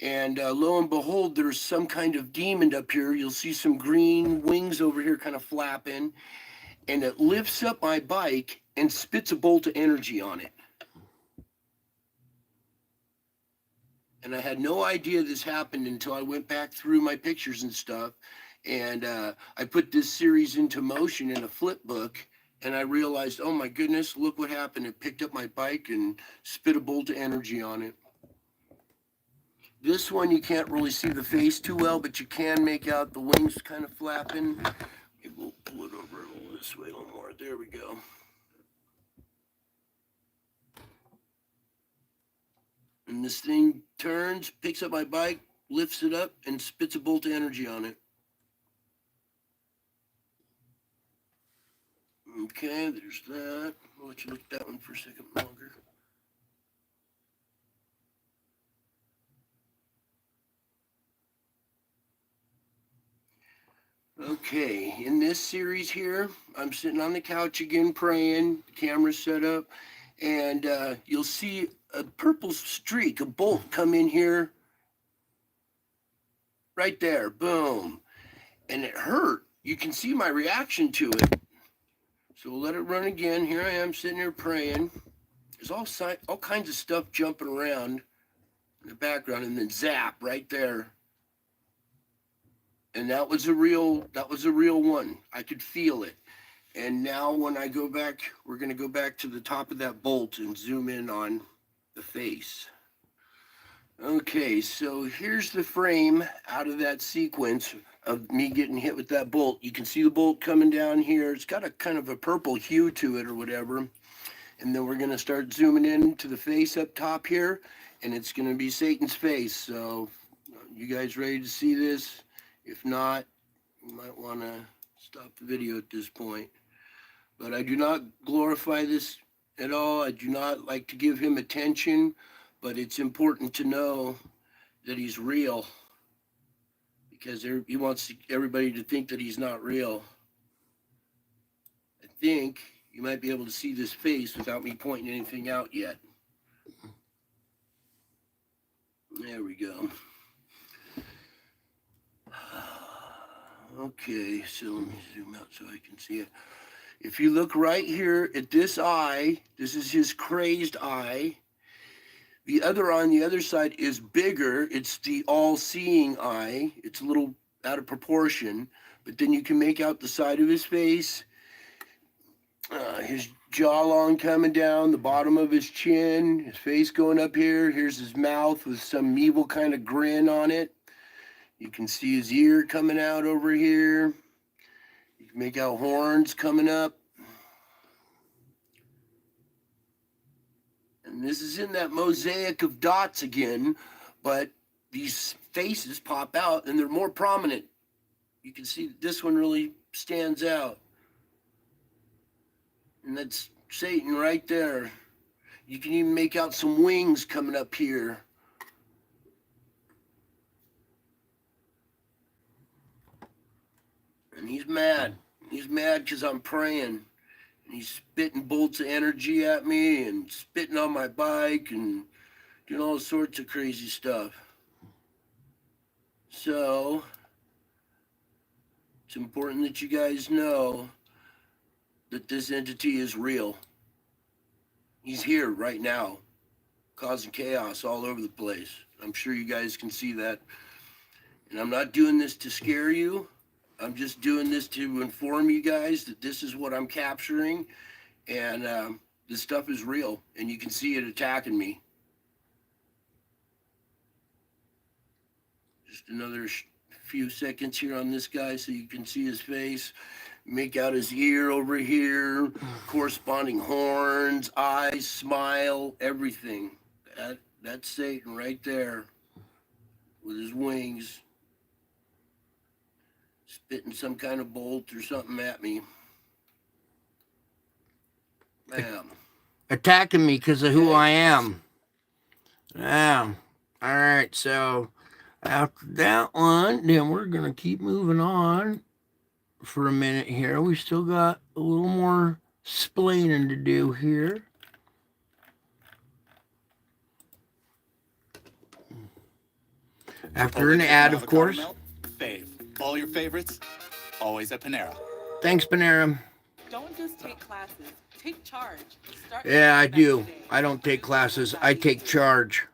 And lo and behold, there's some kind of demon up here. You'll see some green wings over here kind of flapping, and it lifts up my bike and spits a bolt of energy on it. And I had no idea this happened until I went back through my pictures and stuff. And I put this series into motion in a flip book, and I realized, oh my goodness, look what happened. It picked up my bike and spit a bolt of energy on it. This one, you can't really see the face too well, but you can make out the wings kind of flapping. Maybe we'll pull it over a little this way a little more. There we go. And this thing turns, picks up my bike, lifts it up, and spits a bolt of energy on it. Okay, there's that. I'll let you look at that one for a second longer. Okay, in this series here, I'm sitting on the couch again praying, the camera's set up, and you'll see a purple streak, a bolt come in here, right there, boom. And it hurt. You can see my reaction to it. So we'll let it run again. Here I am sitting here praying. There's all kinds of stuff jumping around in the background, and then zap right there. And that was a real one. I could feel it. And now when I go back, we're going to go back to the top of that bolt and zoom in on the face. Okay, so here's the frame out of that sequence of me getting hit with that bolt. You can see the bolt coming down here. It's got a kind of a purple hue to it or whatever. And then we're going to start zooming in to the face up top here, and it's going to be Satan's face. So you guys ready to see this? If not, you might want to stop the video at this point. But I do not glorify this at all. I do not like to give him attention, but it's important to know that he's real, because he wants everybody to think that he's not real. I think you might be able to see this face without me pointing anything out yet. There we go. Okay, so let me zoom out so I can see it. If you look right here at this eye, this is his crazed eye. The other eye on the other side is bigger. It's the all-seeing eye. It's a little out of proportion, but then you can make out the side of his face, his jawline coming down, the bottom of his chin, his face going up here. Here's his mouth with some evil kind of grin on it. You can see his ear coming out over here. You can make out horns coming up. And this is in that mosaic of dots again, but these faces pop out and they're more prominent. You can see that this one really stands out. And that's Satan right there. You can even make out some wings coming up here. And he's mad. He's mad because I'm praying. And he's spitting bolts of energy at me and spitting on my bike and doing all sorts of crazy stuff. So, it's important that you guys know that this entity is real. He's here right now, causing chaos all over the place. I'm sure you guys can see that. And I'm not doing this to scare you. I'm just doing this to inform you guys that this is what I'm capturing, and this stuff is real, and you can see it attacking me. Just another few seconds here on this guy so you can see his face. Make out his ear over here, corresponding horns, eyes, smile, everything. That's Satan right there with his wings, spitting some kind of bolt or something at me. Bam. Attacking me because of who I am. Yeah. All right. So after that one, then we're going to keep moving on for a minute here. We still got a little more splaining to do here. After an ad, of course. Fave. All your favorites, always at Panera. Thanks, Panera. Don't just take classes. Take charge. Yeah, I do. I don't take classes. I take charge.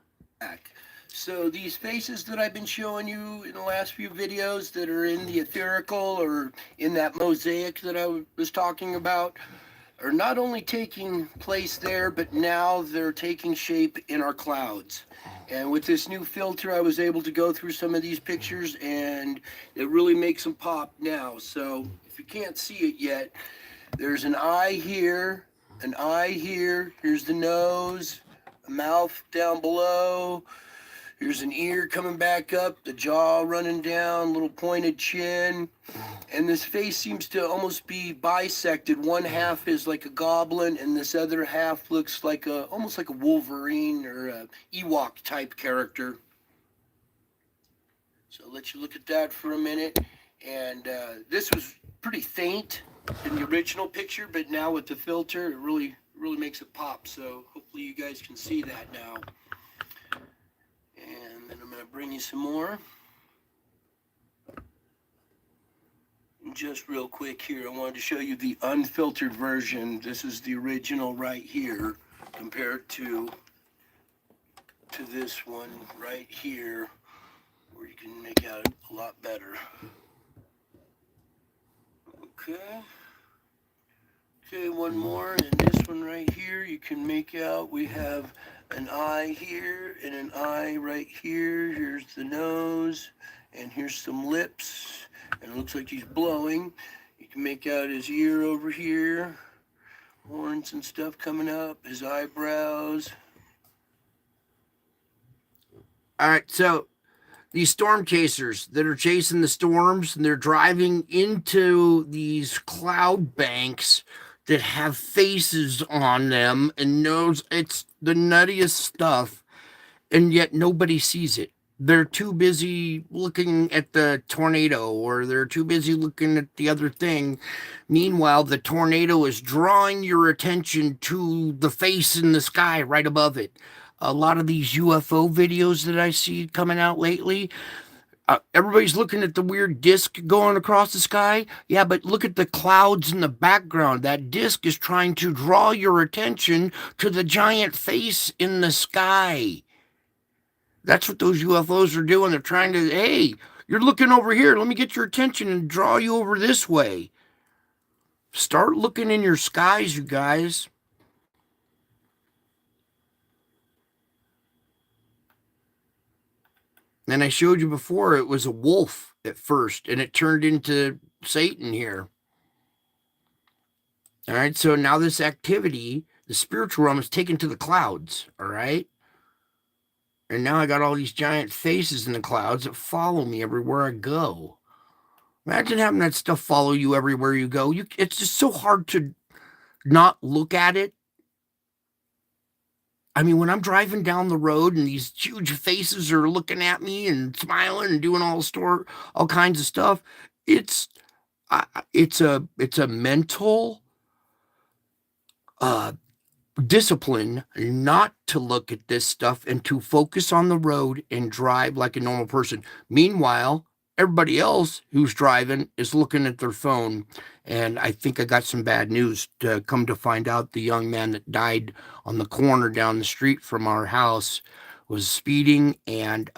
So these faces that I've been showing you in the last few videos that are in the etherical or in that mosaic that I was talking about are not only taking place there, but now they're taking shape in our clouds. And with this new filter, I was able to go through some of these pictures and it really makes them pop now. So if you can't see it yet, there's an eye here, an eye here, here's the nose, a mouth down below, here's an ear coming back up, the jaw running down, little pointed chin. And this face seems to almost be bisected. One half is like a goblin, and this other half looks like almost like a Wolverine or a Ewok type character. So I'll let you look at that for a minute. And this was pretty faint in the original picture, but now with the filter, it really makes it pop. So hopefully you guys can see that now. And then I'm going to bring you some more. Just real quick here, I wanted to show you the unfiltered version. This is the original right here compared to this one right here, where you can make out a lot better. Okay, one more, and this one right here, you can make out we have an eye here and an eye right here. Here's the nose, and here's some lips. And it looks like he's blowing. You can make out his ear over here. Horns and stuff coming up. His eyebrows. All right, so these storm chasers that are chasing the storms, and they're driving into these cloud banks that have faces on them and nose. It's the nuttiest stuff, and yet nobody sees it. They're too busy looking at the tornado, or they're too busy looking at the other thing. Meanwhile, the tornado is drawing your attention to the face in the sky right above it. A lot of these UFO videos that I see coming out lately, everybody's looking at the weird disc going across the sky. Yeah, but look at the clouds in the background. That disc is trying to draw your attention to the giant face in the sky. That's what those UFOs are doing. They're trying to, hey, you're looking over here. Let me get your attention and draw you over this way. Start looking in your skies, you guys. And I showed you before, it was a wolf at first, and it turned into Satan here. All right, so now this activity, the spiritual realm, is taken to the clouds, all right? And now I got all these giant faces in the clouds that follow me everywhere I go. Imagine having that stuff follow you everywhere you go. It's just so hard to not look at it. I mean, when I'm driving down the road and these huge faces are looking at me and smiling and doing all kinds of stuff, it's a mental discipline not to look at this stuff and to focus on the road and drive like a normal person. Meanwhile, everybody else who's driving is looking at their phone. And I think I got some bad news. To come to find out, the young man that died on the corner down the street from our house was speeding, and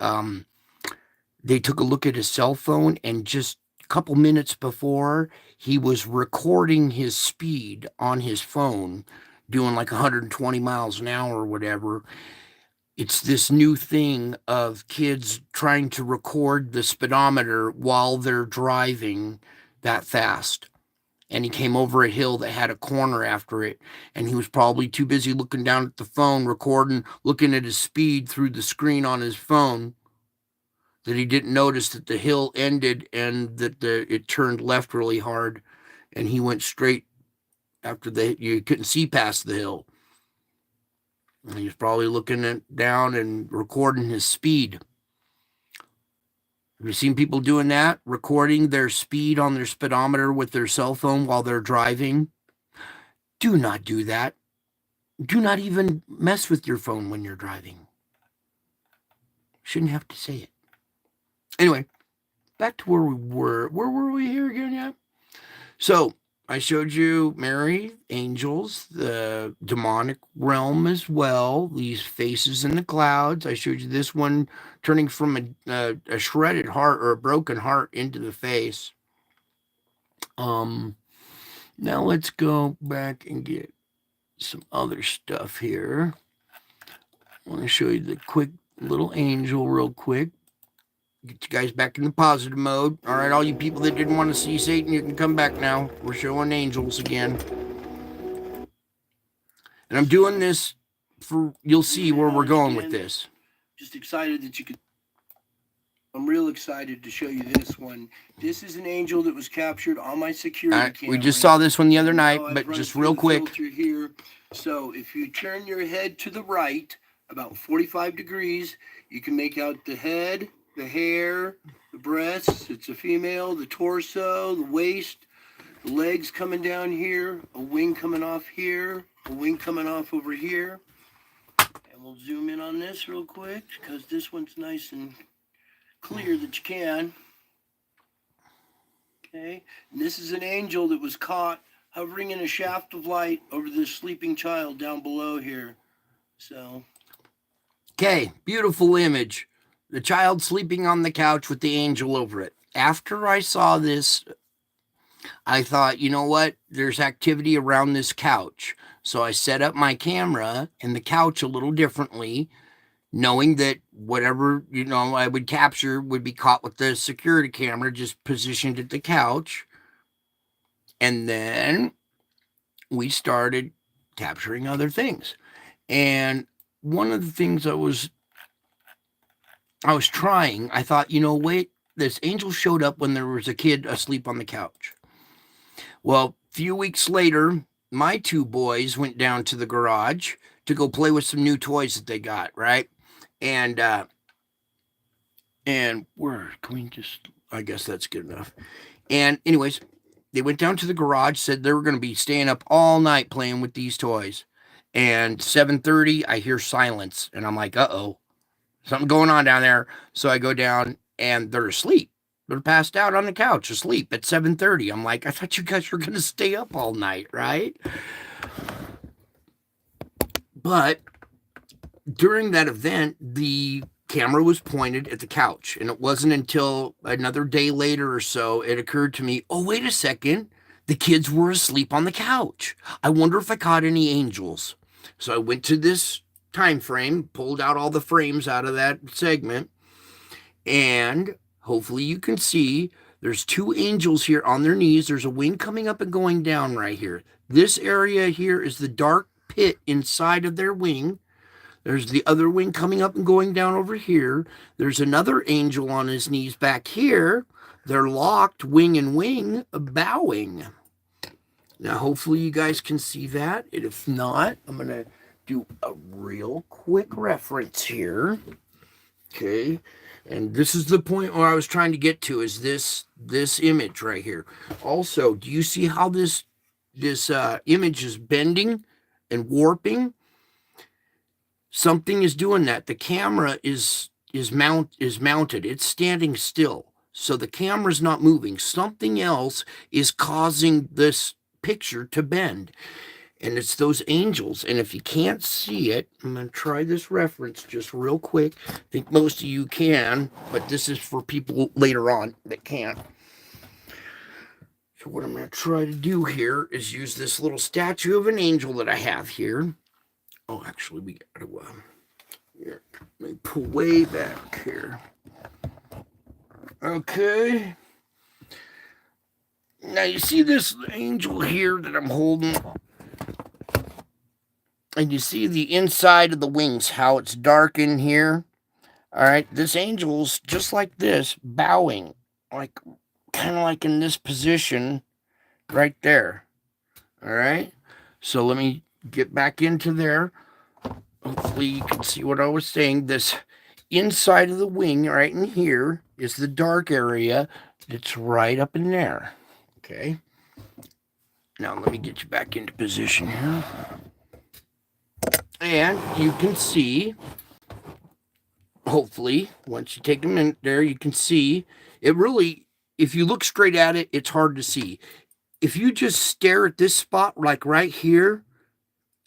they took a look at his cell phone, and just a couple minutes before, he was recording his speed on his phone, doing like 120 miles an hour or whatever. It's this new thing of kids trying to record the speedometer while they're driving that fast. And he came over a hill that had a corner after it, and he was probably too busy looking down at the phone, recording, looking at his speed through the screen on his phone, that he didn't notice that the hill ended and that it turned left really hard, and he went straight after you couldn't see past the hill. And he was probably looking down and recording his speed. Have you seen people doing that? Recording their speed on their speedometer with their cell phone while they're driving? Do not do that. Do not even mess with your phone when you're driving. Shouldn't have to say it. Anyway, back to where we were. Where were we here again? Yeah. So I showed you Mary, angels, the demonic realm as well, these faces in the clouds. I showed you this one turning from a shredded heart or a broken heart into the face. Now let's go back and get some other stuff here. I want to show you the quick little angel real quick. Get you guys back in the positive mode. All right, all you people that didn't want to see Satan, you can come back now. We're showing angels again. And I'm doing this for, you'll see where we're going with this. Just excited that you could. I'm real excited to show you this one. This is an angel that was captured on my security camera. We just saw this one the other night, but just real quick. Here. So if you turn your head to the right, about 45 degrees, you can make out the head, the hair, the breasts, it's a female, the torso, the waist, the legs coming down here, a wing coming off here, a wing coming off over here. And we'll zoom in on this real quick because this one's nice and clear that you can. Okay, and this is an angel that was caught hovering in a shaft of light over this sleeping child down below here. So. Okay, beautiful image. The child sleeping on the couch with the angel over it. After I saw this, I thought, you know what? There's activity around this couch. So I set up my camera and the couch a little differently, knowing that whatever, I would capture would be caught with the security camera just positioned at the couch. And then we started capturing other things. And one of the things I was trying, I thought, wait, this angel showed up when there was a kid asleep on the couch. Well, a few weeks later, my two boys went down to the garage to go play with some new toys that they got, right? And where can we just, I guess that's good enough. And anyways, they went down to the garage, said they were going to be staying up all night playing with these toys. And 7:30, I hear silence, and I'm like, uh-oh. Something going on down there. So I go down and they're asleep. They're passed out on the couch, asleep at 7:30. I'm like, I thought you guys were going to stay up all night, right? But during that event, the camera was pointed at the couch. And it wasn't until another day later or so, it occurred to me, oh, wait a second. The kids were asleep on the couch. I wonder if I caught any angels. So I went to this time frame, pulled out all the frames out of that segment, and hopefully you can see there's two angels here on their knees. There's a wing coming up and going down right here. This area here is the dark pit inside of their wing. There's the other wing coming up and going down over here. There's another angel on his knees back here. They're locked, wing and wing, bowing. Now, hopefully you guys can see that. And if not, I'm going to do a real quick reference here. Okay. And this is the point where I was trying to get to, is this image right here. Also, do you see how this image is bending and warping? Something is doing that. The camera is mounted. It's standing still. So the camera's not moving. Something else is causing this picture to bend. And it's those angels. And if you can't see it, I'm going to try this reference just real quick. I think most of you can, but this is for people later on that can't. So what I'm going to try to do here is use this little statue of an angel that I have here. Oh, actually, we got to, here, let me pull way back here. Okay. Now, you see this angel here that I'm holding? And you see the inside of the wings, how it's dark in here? All right, this angel's just like this, bowing, like kind of like in this position right there. All right, so let me get back into there. Hopefully you can see what I was saying. This inside of the wing right in here is the dark area that's right up in there. Okay. Now let me get you back into position here. And you can see, hopefully, once you take a minute there, you can see it really, if you look straight at it, it's hard to see. If you just stare at this spot, like right here,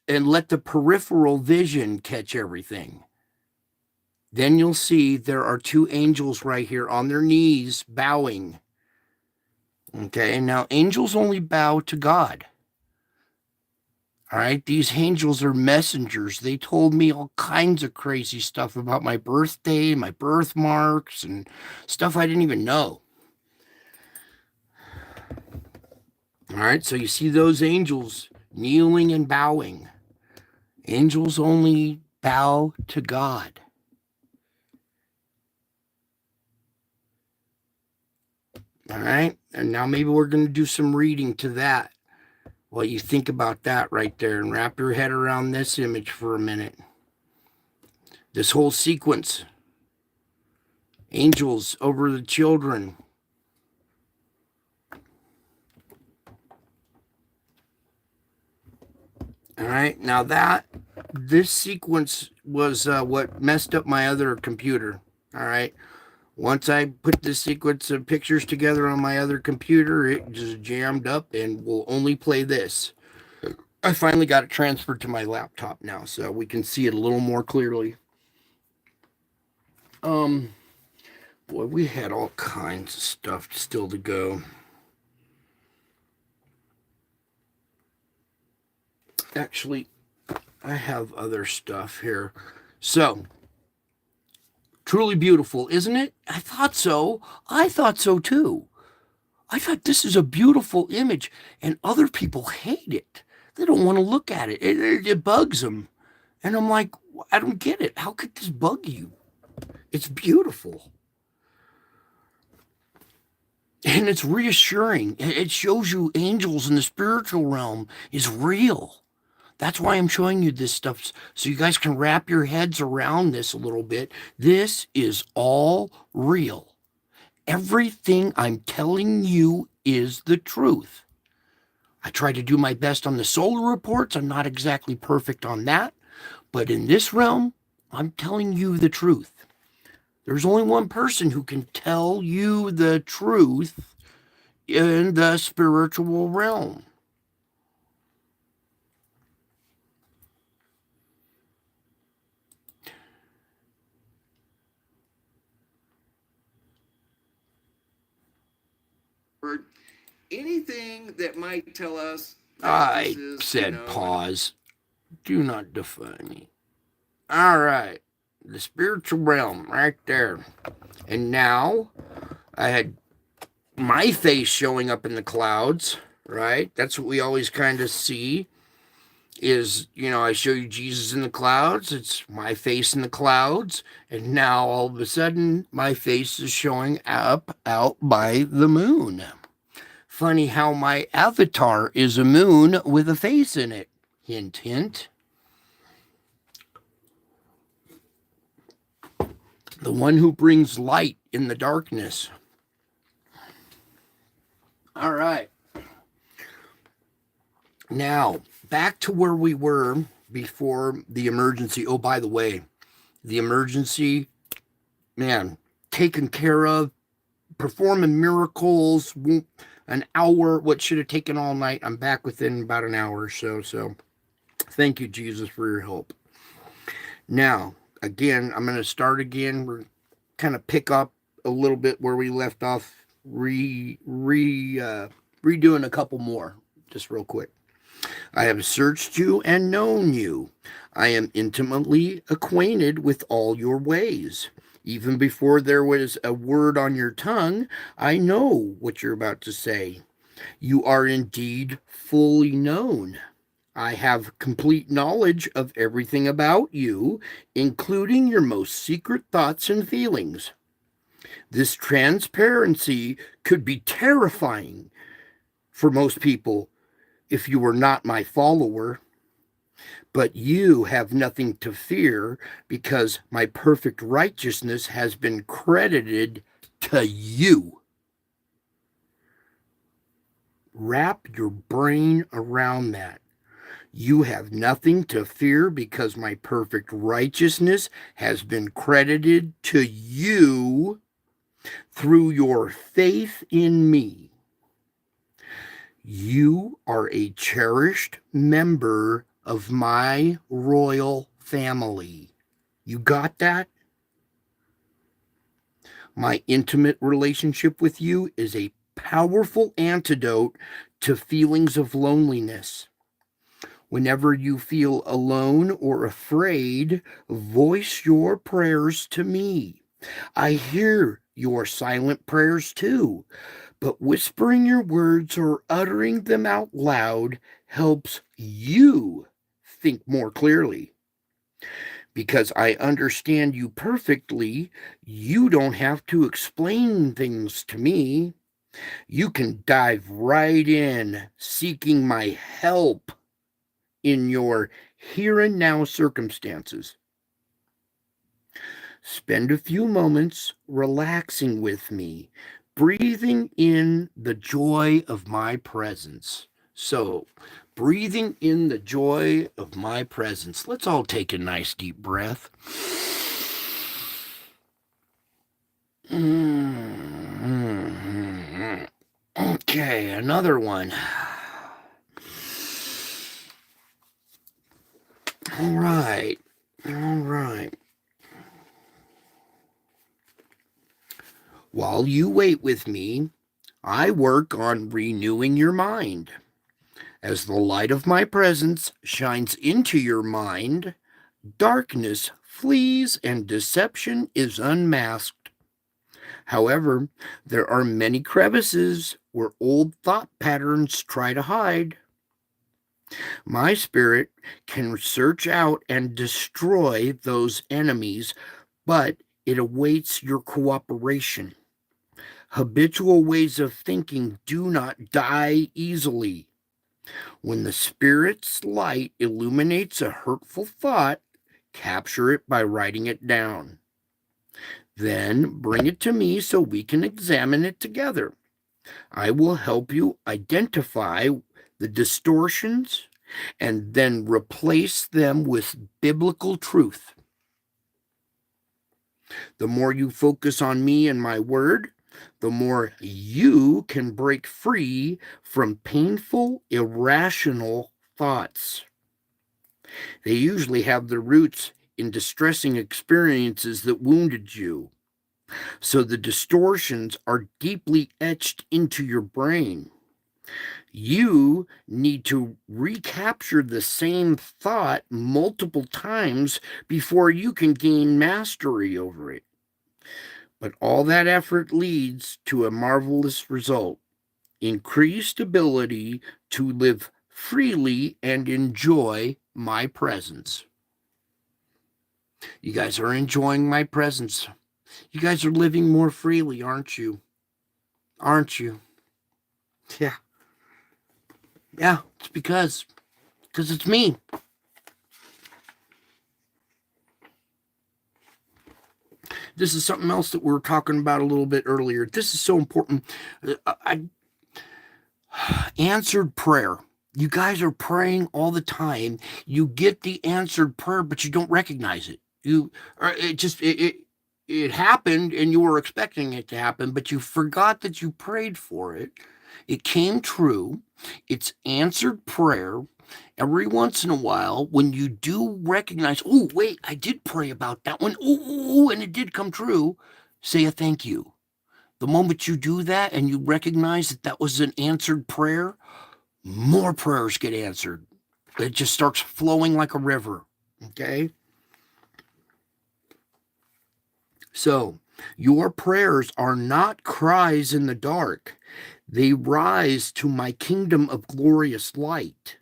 and let the peripheral vision catch everything, then you'll see there are two angels right here on their knees bowing. Okay, now angels only bow to God. All right, these angels are messengers. They told me all kinds of crazy stuff about my birthday, my birthmarks, and stuff I didn't even know. All right, so you see those angels kneeling and bowing. Angels only bow to God. All right, and now maybe we're going to do some reading to that. Well, you think about that right there and wrap your head around this image for a minute. This whole sequence. Angels over the children. All right, now this sequence was what messed up my other computer. All right. Once I put this sequence of pictures together on my other computer, it just jammed up and will only play this. I finally got it transferred to my laptop now, so we can see it a little more clearly. Boy, we had all kinds of stuff still to go. Actually, I have other stuff here. So, truly beautiful, isn't it? I thought so. I thought so too. I thought this is a beautiful image, and other people hate it. They don't want to look at it. It bugs them. And I'm like, I don't get it. How could this bug you? It's beautiful. And it's reassuring. It shows you angels in the spiritual realm is real. That's why I'm showing you this stuff, so you guys can wrap your heads around this a little bit. This is all real. Everything I'm telling you is the truth. I try to do my best on the solar reports. I'm not exactly perfect on that. But in this realm, I'm telling you the truth. There's only one person who can tell you the truth in the spiritual realm. Anything that might tell us that I this is, said pause. Do not defy me. All right. The spiritual realm right there. And now I had my face showing up in the clouds, right? That's what we always kind of see is, I show you Jesus in the clouds. It's my face in the clouds. And now all of a sudden my face is showing up out by the moon. Funny how my avatar is a moon with a face in it. Hint, hint. The one who brings light in the darkness. All right. Now, back to where we were before the emergency. Oh, by the way, the emergency, man, taken care of, performing miracles, an hour, what should have taken all night. I'm back within about an hour or so. So thank you, Jesus, for your help. Now, again, I'm going to start again. We're kind of pick up a little bit where we left off, redoing a couple more, just real quick. I have searched you and known you. I am intimately acquainted with all your ways. Even before there was a word on your tongue, I know what you're about to say. You are indeed fully known. I have complete knowledge of everything about you, including your most secret thoughts and feelings. This transparency could be terrifying for most people if you were not my follower. But you have nothing to fear because my perfect righteousness has been credited to you. Wrap your brain around that. You have nothing to fear because my perfect righteousness has been credited to you through your faith in me. You are a cherished member of my royal family. You got that? My intimate relationship with you is a powerful antidote to feelings of loneliness. Whenever you feel alone or afraid, voice your prayers to me. I hear your silent prayers too, but whispering your words or uttering them out loud helps you think more clearly. Because I understand you perfectly, you don't have to explain things to me. You can dive right in, seeking my help in your here and now circumstances. Spend a few moments relaxing with me, breathing in the joy of my presence. So, breathing in the joy of my presence. Let's all take a nice deep breath. Okay, another one. All right. While you wait with me, I work on renewing your mind. As the light of my presence shines into your mind, darkness flees and deception is unmasked. However, there are many crevices where old thought patterns try to hide. My spirit can search out and destroy those enemies, but it awaits your cooperation. Habitual ways of thinking do not die easily. When the Spirit's light illuminates a hurtful thought, capture it by writing it down. Then bring it to me so we can examine it together. I will help you identify the distortions and then replace them with biblical truth. The more you focus on me and my word, the more you can break free from painful, irrational thoughts. They usually have their roots in distressing experiences that wounded you. So the distortions are deeply etched into your brain. You need to recapture the same thought multiple times before you can gain mastery over it. But all that effort leads to a marvelous result: increased ability to live freely and enjoy my presence. You guys are enjoying my presence. You guys are living more freely, aren't you? Aren't you? Yeah. Yeah, it's because it's me. This is something else that we were talking about a little bit earlier. This is so important. Answered prayer. You guys are praying all the time. You get the answered prayer, but you don't recognize it. It happened and you were expecting it to happen, but you forgot that you prayed for it. It came true. It's answered prayer. Every once in a while, when you do recognize, oh, wait, I did pray about that one. Oh, and it did come true, say a thank you. The moment you do that and you recognize that that was an answered prayer, more prayers get answered. It just starts flowing like a river. Okay? So, your prayers are not cries in the dark. They rise to my kingdom of glorious light.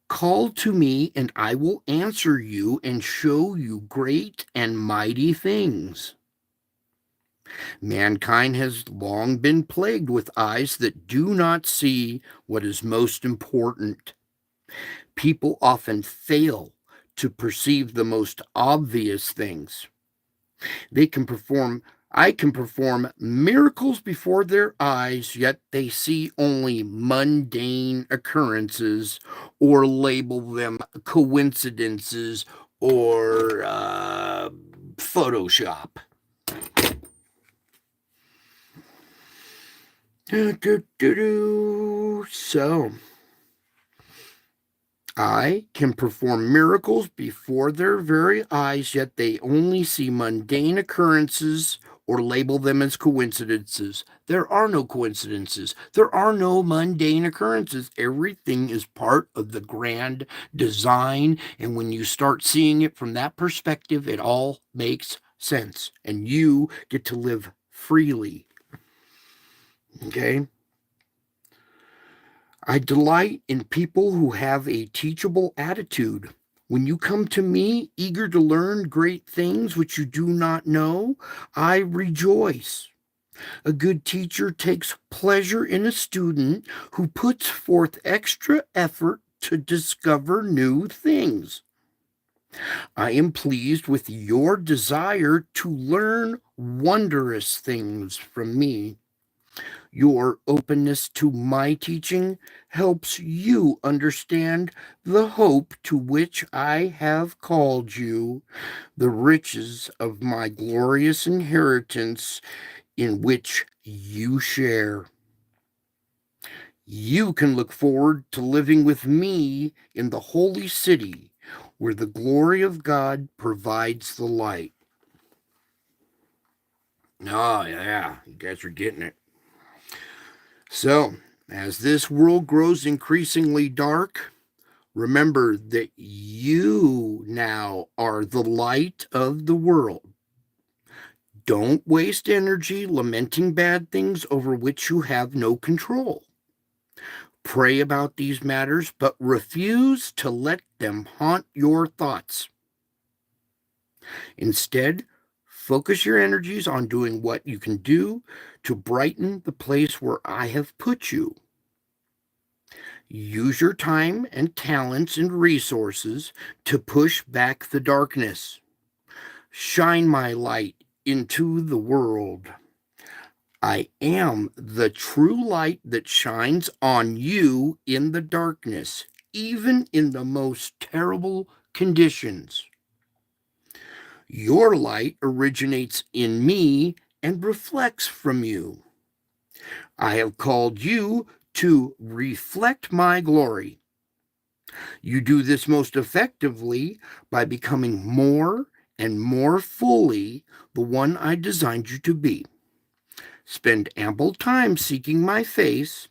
Call to me, and I will answer you and show you great and mighty things. Mankind has long been plagued with eyes that do not see what is most important. People often fail to perceive the most obvious things. I can perform miracles before their eyes, yet they see only mundane occurrences or label them coincidences or Photoshop. So, I can perform miracles before their very eyes, yet they only see mundane occurrences or label them as coincidences. There are no coincidences. There are no mundane occurrences. Everything is part of the grand design. And when you start seeing it from that perspective, it all makes sense. And you get to live freely. Okay? I delight in people who have a teachable attitude. When you come to me, eager to learn great things which you do not know, I rejoice. A good teacher takes pleasure in a student who puts forth extra effort to discover new things. I am pleased with your desire to learn wondrous things from me. Your openness to my teaching helps you understand the hope to which I have called you, the riches of my glorious inheritance in which you share. You can look forward to living with me in the holy city, where the glory of God provides the light. Oh, yeah, you guys are getting it. So, as this world grows increasingly dark, remember that you now are the light of the world. Don't waste energy lamenting bad things over which you have no control. Pray about these matters, but refuse to let them haunt your thoughts. Instead, focus your energies on doing what you can do to brighten the place where I have put you. Use your time and talents and resources to push back the darkness. Shine my light into the world. I am the true light that shines on you in the darkness, even in the most terrible conditions. Your light originates in me and reflects from you. I have called you to reflect my glory. You do this most effectively by becoming more and more fully the one I designed you to be. Spend ample time seeking my face,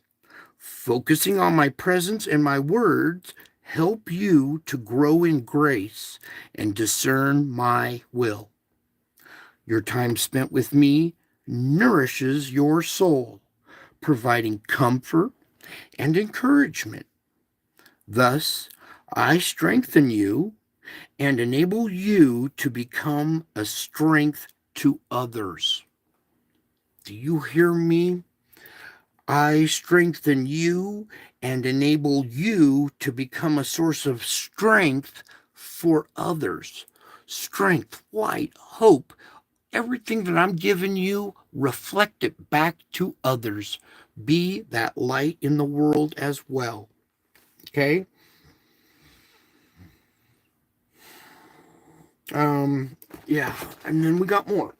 focusing on my presence and my words help you to grow in grace and discern my will. Your time spent with me nourishes your soul, providing comfort and encouragement. Thus, I strengthen you and enable you to become a strength to others. Do you hear me? I strengthen you and enable you to become a source of strength for others. Strength, light, hope, everything that I'm giving you, reflect it back to others. Be that light in the world as well. Okay? Yeah, and then we got more.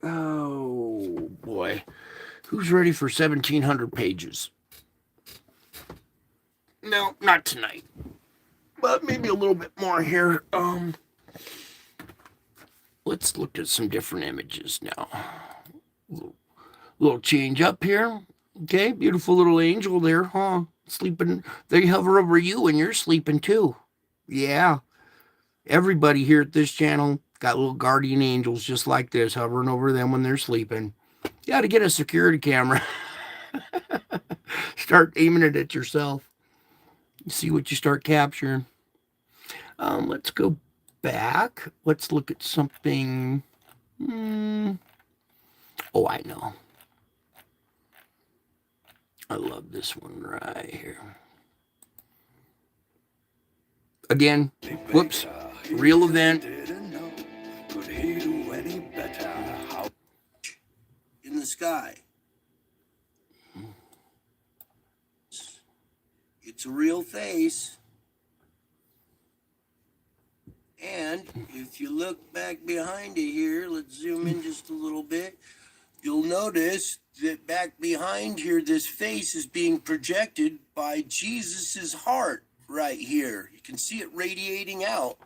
Oh boy. Who's ready for 1,700 pages? No, not tonight. But maybe a little bit more here. Let's look at some different images now. Little change up here. Okay, beautiful little angel there, huh? Sleeping. They hover over you and you're sleeping too. Yeah. Everybody here at this channel got little guardian angels just like this hovering over them when they're sleeping. You got to get a security camera. Start aiming it at yourself. See what you start capturing. Let's go back. Let's look at something. Oh, I know. I love this one right here. Again, whoops, real event. In the sky. It's a real face. And if you look back behind it here, let's zoom in just a little bit. You'll notice that back behind here, this face is being projected by Jesus's heart right here. You can see it radiating out.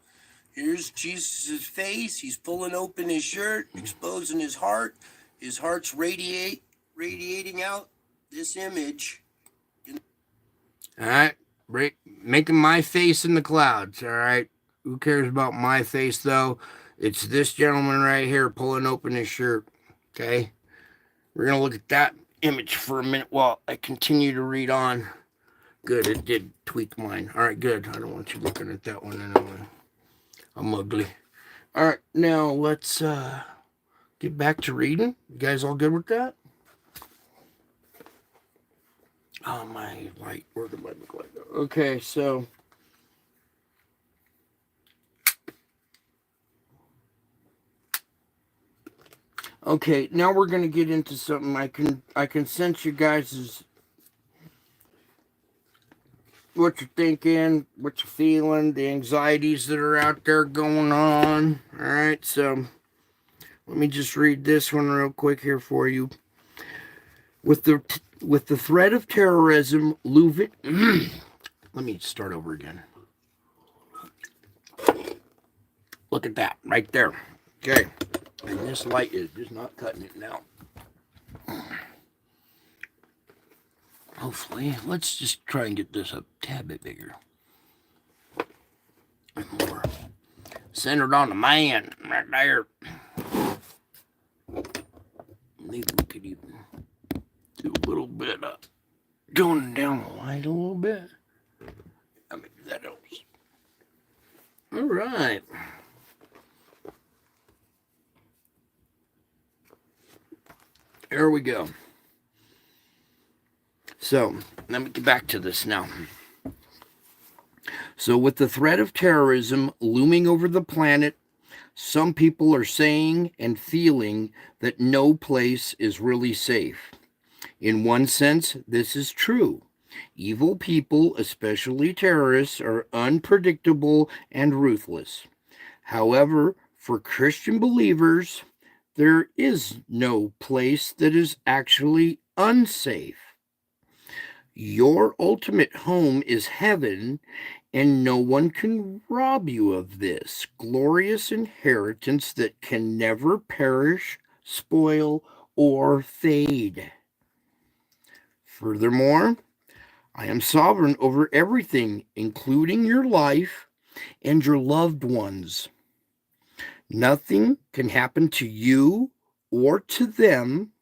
Here's Jesus's face. He's pulling open his shirt, exposing his heart. His heart's radiating out this image. All right, making my face in the clouds. All right, who cares about my face though? It's this gentleman right here pulling open his shirt. Okay, we're gonna look at that image for a minute while I continue to read on. Good, it did tweak mine. All right, good. I don't want you looking at that one anyway. I'm ugly. All right, now let's get back to reading. You guys all good with that? Oh, my light. Where did my light go? Okay, so. Okay, now we're going to get into something I can sense you guys' what you're thinking, what you're feeling, the anxieties that are out there going on. All right, so let me just read this one real quick here for you. With the threat of terrorism looming, let me start over again. Look at that right there. Okay, and this light is just not cutting it now. Hopefully, let's just try and get this a tad bit bigger. And more centered on the man right there. Maybe we could even do a little bit of toning down the light a little bit. I mean, that helps. All right. There we go. So, let me get back to this now. So, with the threat of terrorism looming over the planet, some people are saying and feeling that no place is really safe. In one sense, this is true. Evil people, especially terrorists, are unpredictable and ruthless. However, for Christian believers, there is no place that is actually unsafe. Your ultimate home is heaven, and no one can rob you of this glorious inheritance that can never perish, spoil, or fade. Furthermore, I am sovereign over everything, including your life and your loved ones. Nothing can happen to you or to them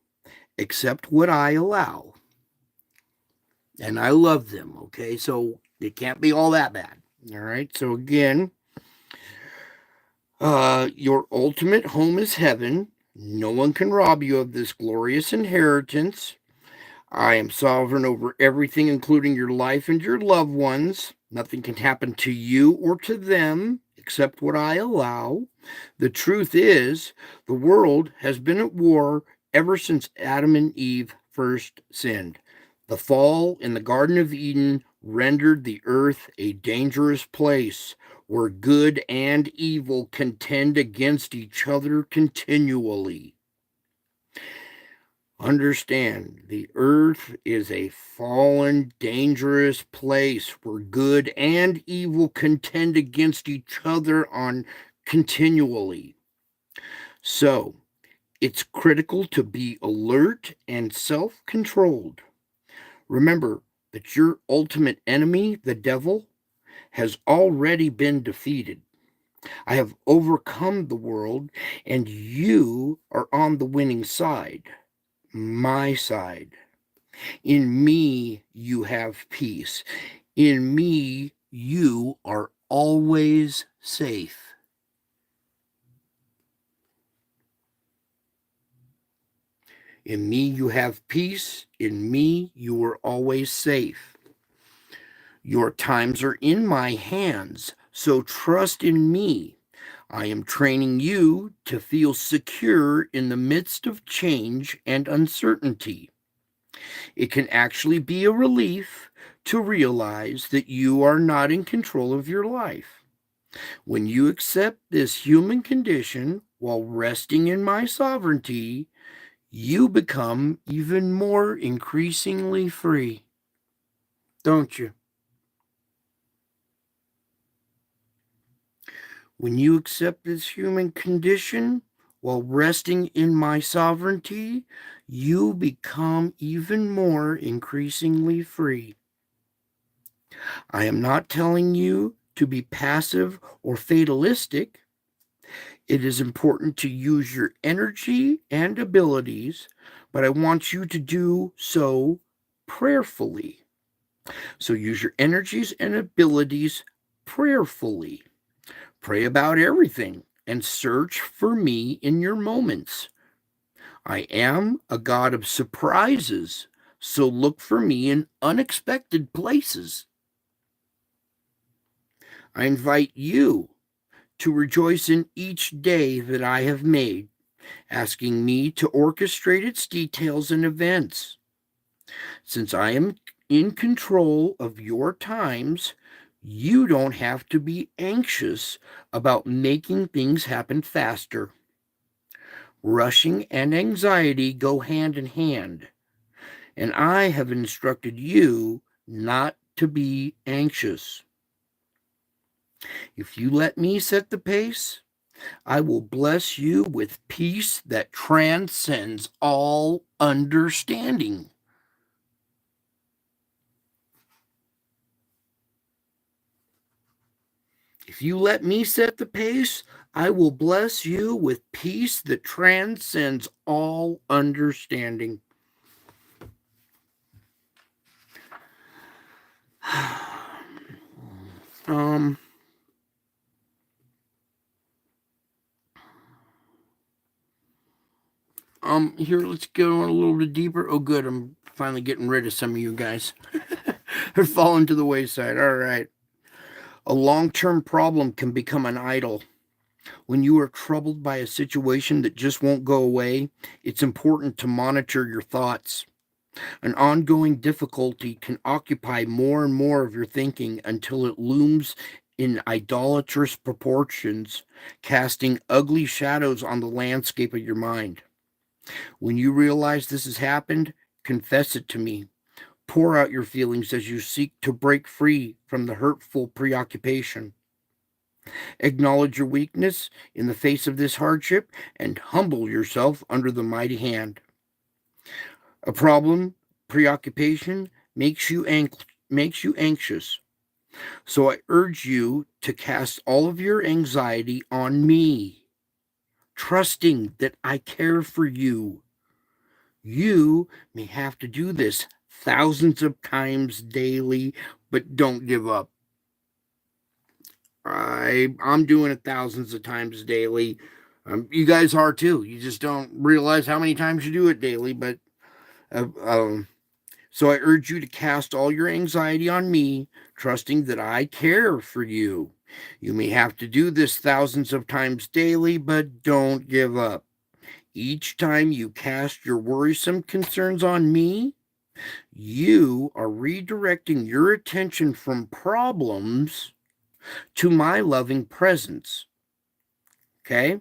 except what I allow. And I love them, okay? So it can't be all that bad. All right. So again, your ultimate home is heaven. No one can rob you of this glorious inheritance. I am sovereign over everything, including your life and your loved ones. Nothing can happen to you or to them except what I allow. The truth is, the world has been at war ever since Adam and Eve first sinned. The fall in the Garden of Eden rendered the earth a dangerous place where good and evil contend against each other continually. Understand, the earth is a fallen, dangerous place where good and evil contend against each other on continually. So, it's critical to be alert and self-controlled. Remember that your ultimate enemy, the devil, has already been defeated. I have overcome the world, and you are on the winning side, my side. In me, you have peace. In me, you are always safe. In me, you have peace. In me, you are always safe. Your times are in my hands, so trust in me. I am training you to feel secure in the midst of change and uncertainty. It can actually be a relief to realize that you are not in control of your life. When you accept this human condition while resting in my sovereignty, you become even more increasingly free. Don't you? When you accept this human condition while resting in my sovereignty, you become even more increasingly free. I am not telling you to be passive or fatalistic. It is important to use your energy and abilities, but I want you to do so prayerfully. So use your energies and abilities prayerfully. Pray about everything and search for me in your moments. I am a God of surprises, so look for me in unexpected places. I invite you to rejoice in each day that I have made, asking me to orchestrate its details and events. Since I am in control of your times, you don't have to be anxious about making things happen faster. Rushing and anxiety go hand in hand, and I have instructed you not to be anxious. If you let me set the pace, I will bless you with peace that transcends all understanding. If you let me set the pace, I will bless you with peace that transcends all understanding. Here, let's go a little bit deeper. Oh, good. I'm finally getting rid of some of you guys. They're falling to the wayside. All right. A long-term problem can become an idol. When you are troubled by a situation that just won't go away, it's important to monitor your thoughts. An ongoing difficulty can occupy more and more of your thinking until it looms in idolatrous proportions, casting ugly shadows on the landscape of your mind. When you realize this has happened, confess it to me. Pour out your feelings as you seek to break free from the hurtful preoccupation. Acknowledge your weakness in the face of this hardship and humble yourself under the mighty hand. A problem, preoccupation, makes you anxious. So I urge you to cast all of your anxiety on me, trusting that I care for you. You may have to do this thousands of times daily, but don't give up. I'm doing it thousands of times daily. You guys are too. You just don't realize how many times you do it daily, but so I urge you to cast all your anxiety on me, trusting that I care for you. You may have to do this thousands of times daily, but don't give up. Each time you cast your worrisome concerns on me, you are redirecting your attention from problems to my loving presence. Okay?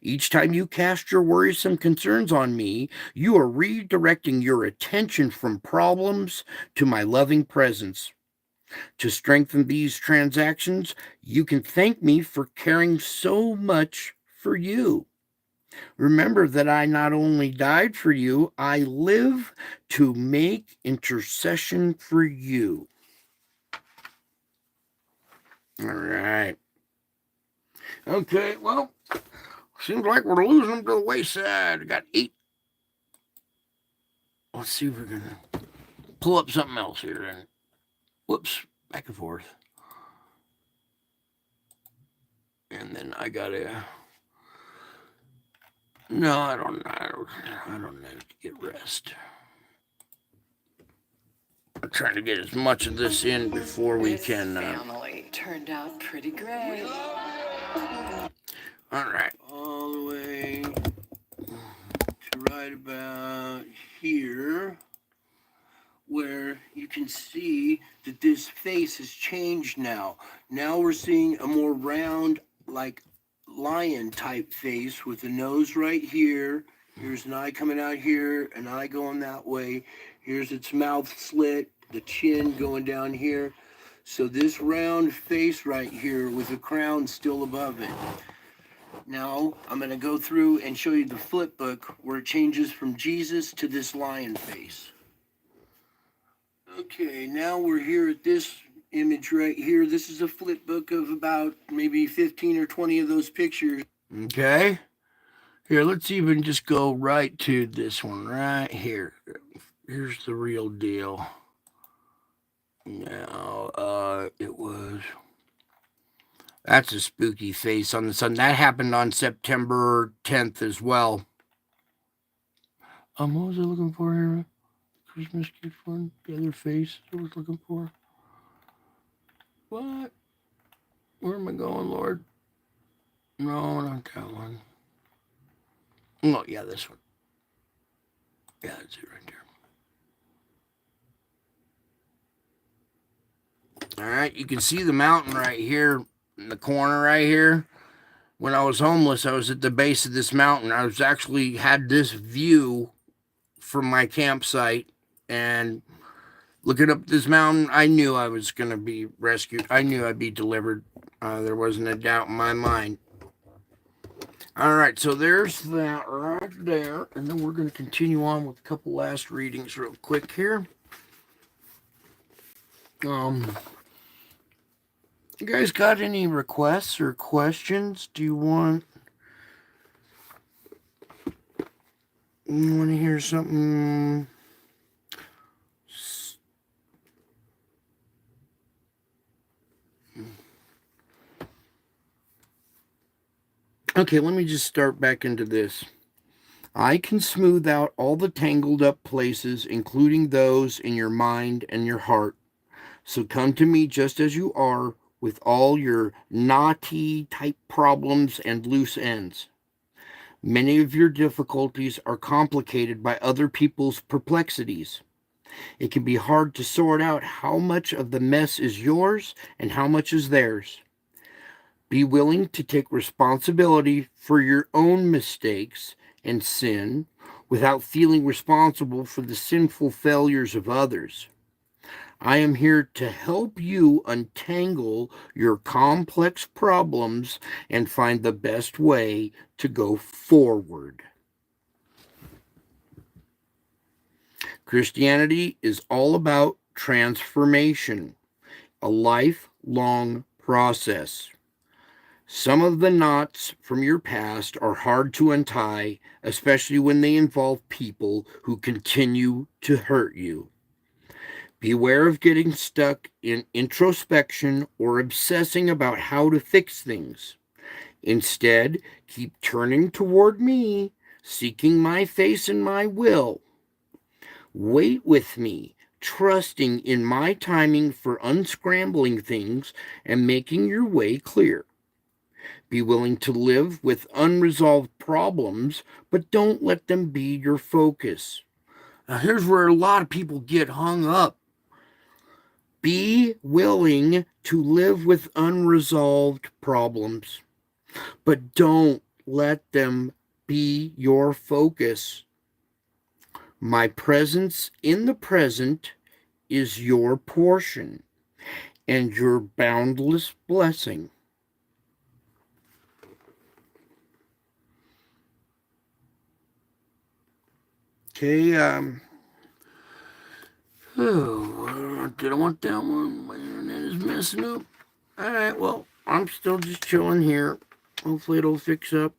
Each time you cast your worrisome concerns on me, you are redirecting your attention from problems to my loving presence. To strengthen these transactions, you can thank me for caring so much for you. Remember that I not only died for you, I live to make intercession for you. All right. Okay, well, seems like we're losing them to the wayside. We got 8. Let's see if we're going to pull up something else here. And whoops, back and forth. And then I got to... No, I don't need to get rest. I'm trying to get as much of this in before we can... family turned out pretty great. All right. All the way to right about here, where you can see that this face has changed now. Now we're seeing a more round, like lion type face with the nose right here. Here's an eye coming out here, an eye going that way. Here's its mouth slit, the chin going down here. So this round face right here with a crown still above it. Now I'm going to go through and show you the flip book where it changes from Jesus to this lion face. Okay, now we're here at this image right here. This is a flip book of about maybe 15 or 20 of those pictures. Okay. Here, let's even just go right to this one right here. Here's the real deal. Now, that's a spooky face on the sun. That happened on September 10th as well. What was I looking for here? Christmas gift one? The other face I was looking for. What? Where am I going, Lord? No, not that one. Oh, yeah, this one. Yeah, that's it right there. All right, you can see the mountain right here in the corner right here. When I was homeless, I was at the base of this mountain. I was actually had this view from my campsite, and looking up this mountain, I knew I was going to be rescued. I knew I'd be delivered. There wasn't a doubt in my mind. All right, so there's that right there. And then we're going to continue on with a couple last readings real quick here. You guys got any requests or questions? Do you want to hear something? Okay, let me just start back into this. I can smooth out all the tangled up places, including those in your mind and your heart. So come to me just as you are, with all your knotty type problems and loose ends. Many of your difficulties are complicated by other people's perplexities. It can be hard to sort out how much of the mess is yours and how much is theirs. Be willing to take responsibility for your own mistakes and sin without feeling responsible for the sinful failures of others. I am here to help you untangle your complex problems and find the best way to go forward. Christianity is all about transformation, a lifelong process. Some of the knots from your past are hard to untie, especially when they involve people who continue to hurt you. Beware of getting stuck in introspection or obsessing about how to fix things. Instead, keep turning toward me, seeking my face and my will. Wait with me, trusting in my timing for unscrambling things and making your way clear. Be willing to live with unresolved problems, but don't let them be your focus. Now, here's where a lot of people get hung up. Be willing to live with unresolved problems, but don't let them be your focus. My presence in the present is your portion and your boundless blessing. Okay, did I want that one? My internet is messing up. All right, well, I'm still just chilling here. Hopefully it'll fix up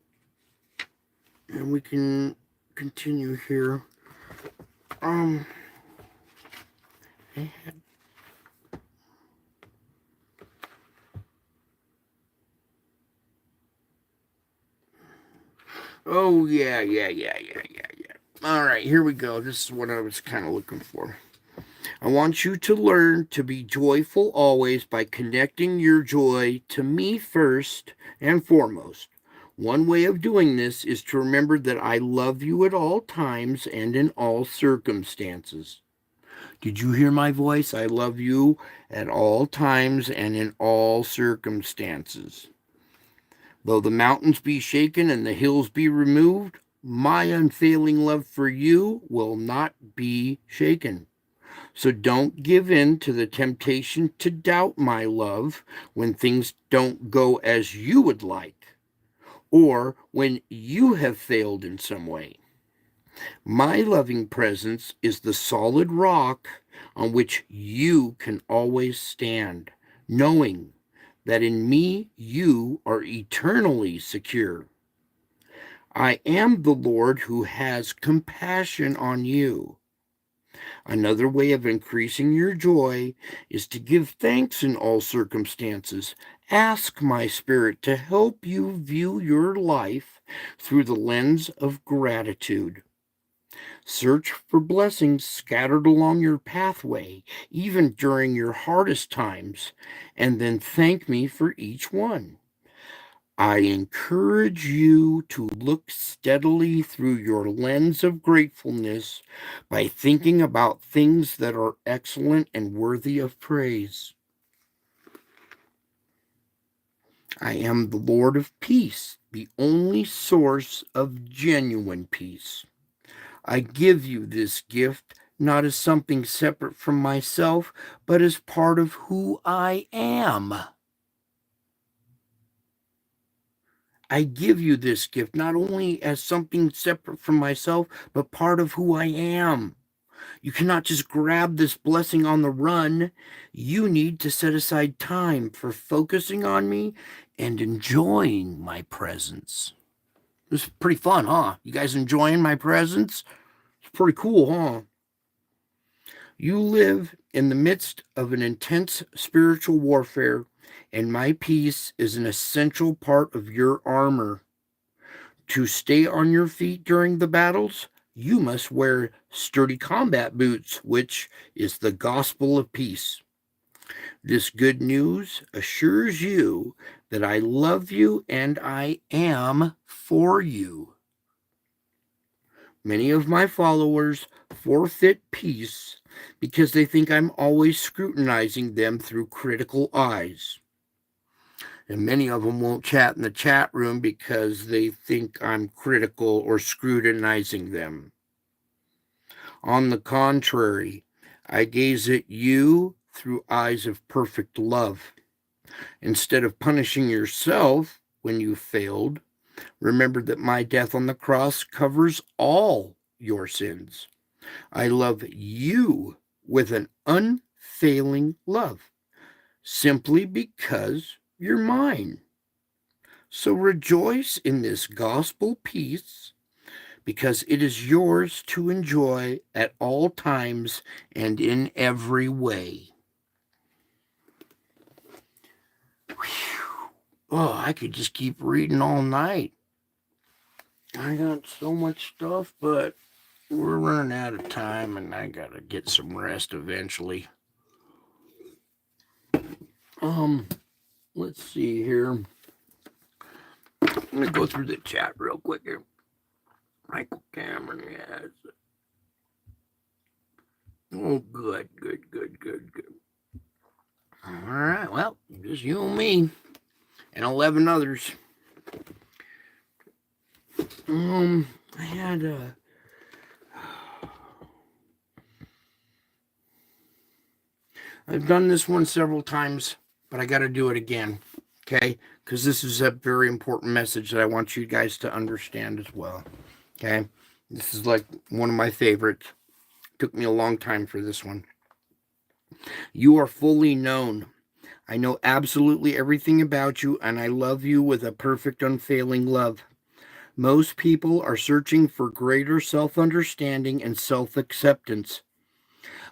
and we can continue here. Oh, yeah. All right, here we go. This is what I was kind of looking for. I want you to learn to be joyful always by connecting your joy to me first and foremost. One way of doing this is to remember that I love you at all times and in all circumstances. Did you hear my voice? I love you at all times and in all circumstances. Though the mountains be shaken and the hills be removed, my unfailing love for you will not be shaken. So don't give in to the temptation to doubt my love when things don't go as you would like, or when you have failed in some way. My loving presence is the solid rock on which you can always stand, knowing that in me you are eternally secure. I am the Lord who has compassion on you. Another way of increasing your joy is to give thanks in all circumstances. Ask my Spirit to help you view your life through the lens of gratitude. Search for blessings scattered along your pathway, even during your hardest times, and then thank me for each one. I encourage you to look steadily through your lens of gratefulness by thinking about things that are excellent and worthy of praise. I am the Lord of peace, the only source of genuine peace. I give you this gift not as something separate from myself, but as part of who I am. I give you this gift not only as something separate from myself, but part of who I am. You cannot just grab this blessing on the run. You need to set aside time for focusing on me and enjoying my presence. This is pretty fun, huh? You guys enjoying my presence? It's pretty cool, huh? You live in the midst of an intense spiritual warfare, and my peace is an essential part of your armor. To stay on your feet during the battles, you must wear sturdy combat boots, which is the gospel of peace. This good news assures you that I love you and I am for you. Many of my followers forfeit peace because they think I'm always scrutinizing them through critical eyes. And many of them won't chat in the chat room because they think I'm critical or scrutinizing them. On the contrary, I gaze at you through eyes of perfect love. Instead of punishing yourself when you failed, remember that my death on the cross covers all your sins. I love you with an unfailing love, simply because you're mine. So rejoice in this gospel peace, because it is yours to enjoy at all times and in every way. Whew. Oh, I could just keep reading all night. I got so much stuff, but we're running out of time and I gotta get some rest eventually. Let's see here. I'm gonna go through the chat real quick here. Michael Cameron, yes. Oh, good. All right, well, just you and me and 11 others. I had I've done this one several times, but I got to do it again, okay? Because this is a very important message that I want you guys to understand as well, okay? This is like one of my favorites. Took me a long time for this one. You are fully known. I know absolutely everything about you, and I love you with a perfect, unfailing love. Most people are searching for greater self-understanding and self-acceptance.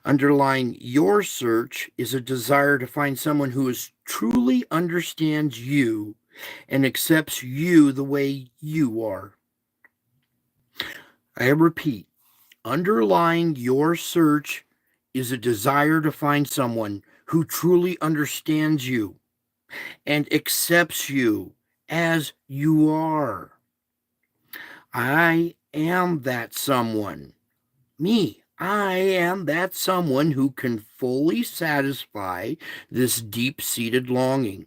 Underlying your search is a desire to find someone who truly understands you and accepts you the way you are. I repeat, underlying your search is a desire to find someone who truly understands you and accepts you as you are. I am that someone. Me. I am that someone who can fully satisfy this deep-seated longing.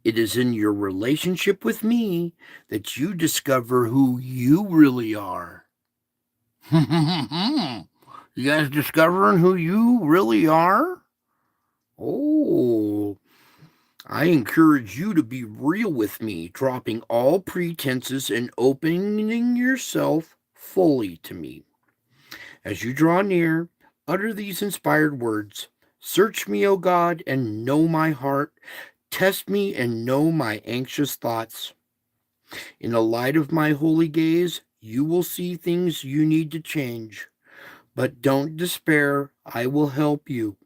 It is in your relationship with me that you discover who you really are. You guys discovering who you really are? Oh, I encourage you to be real with me, dropping all pretenses and opening yourself fully to me. As you draw near, utter these inspired words. Search me, O God, and know my heart. Test me and know my anxious thoughts. In the light of my holy gaze, you will see things you need to change. But don't despair, I will help you.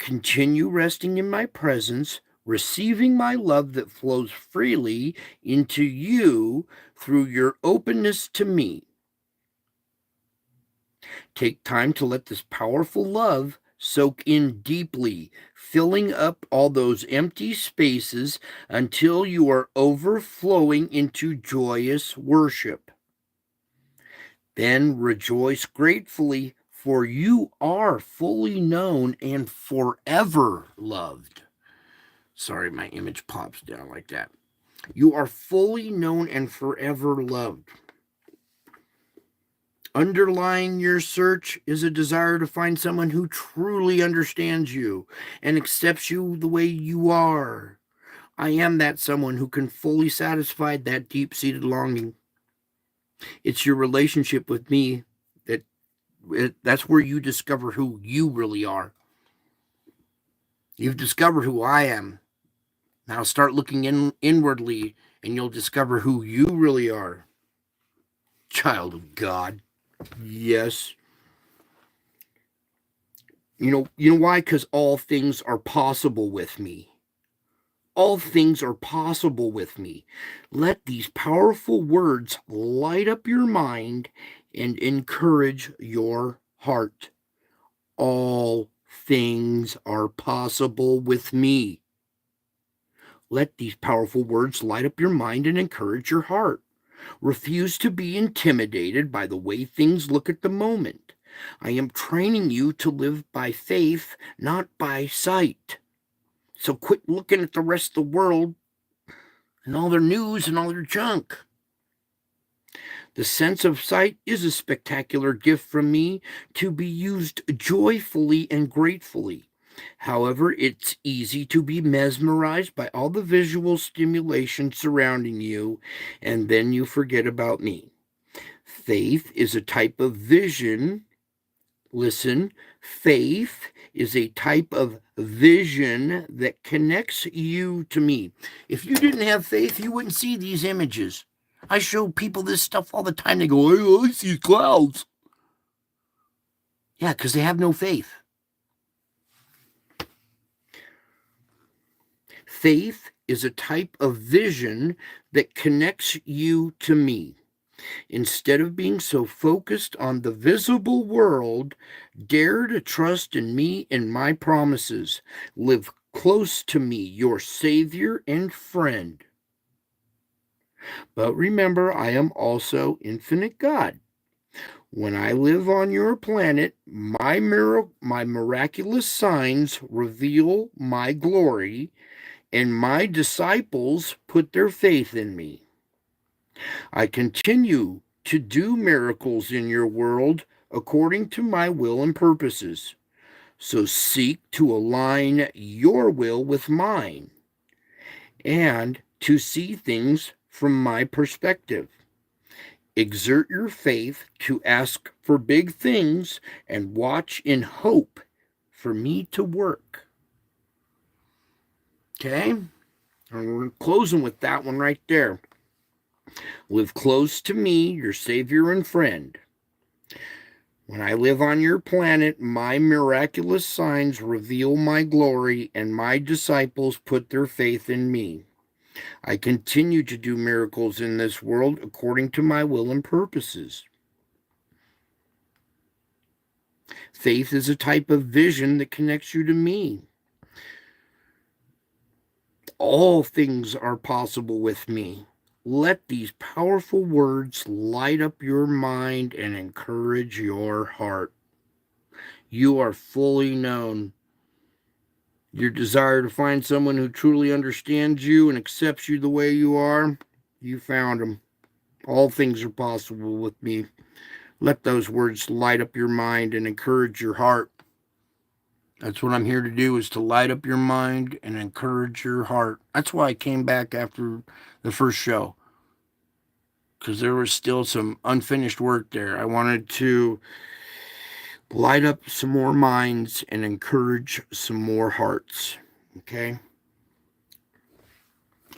Continue resting in my presence, receiving my love that flows freely into you through your openness to me. Take time to let this powerful love soak in deeply, filling up all those empty spaces until you are overflowing into joyous worship. Then rejoice gratefully, for you are fully known and forever loved. Sorry, my image pops down like that. You are fully known and forever loved. Underlying your search is a desire to find someone who truly understands you and accepts you the way you are. I am that someone who can fully satisfy that deep-seated longing. It's your relationship with me that's where you discover who you really are. You've discovered who I am. Now start looking inwardly and you'll discover who you really are. Child of God. Yes. You know why? Because all things are possible with me. All things are possible with me. Let these powerful words light up your mind and encourage your heart. All things are possible with me. Let these powerful words light up your mind and encourage your heart. Refuse to be intimidated by the way things look at the moment. I am training you to live by faith, not by sight. So quit looking at the rest of the world and all their news and all their junk. The sense of sight is a spectacular gift from me to be used joyfully and gratefully. However, it's easy to be mesmerized by all the visual stimulation surrounding you, and then you forget about me. Faith is a type of vision. Listen, faith is a type of vision that connects you to me. If you didn't have faith, you wouldn't see these images. I show people this stuff all the time. They go, "Hey, I see clouds." Yeah, because they have no faith. Faith is a type of vision that connects you to me. Instead of being so focused on the visible world, dare to trust in me and my promises. Live close to me, your Savior and friend. But remember, I am also infinite God. When I live on your planet, my miraculous signs reveal my glory, and my disciples put their faith in me. I continue to do miracles in your world according to my will and purposes. So seek to align your will with mine and to see things from my perspective. Exert your faith to ask for big things and watch in hope for me to work. Okay? And we're closing with that one right there. Live close to me, your Savior and friend. When I live on your planet, my miraculous signs reveal my glory, and my disciples put their faith in me. I continue to do miracles in this world according to my will and purposes. Faith is a type of vision that connects you to me. All things are possible with me. Let these powerful words light up your mind and encourage your heart. You are fully known. Your desire to find someone who truly understands you and accepts you the way you are, you found him. All things are possible with me. Let those words light up your mind and encourage your heart. That's what I'm here to do, is to light up your mind and encourage your heart. That's why I came back after the first show, because there was still some unfinished work there. I wanted to light up some more minds and encourage some more hearts. Okay?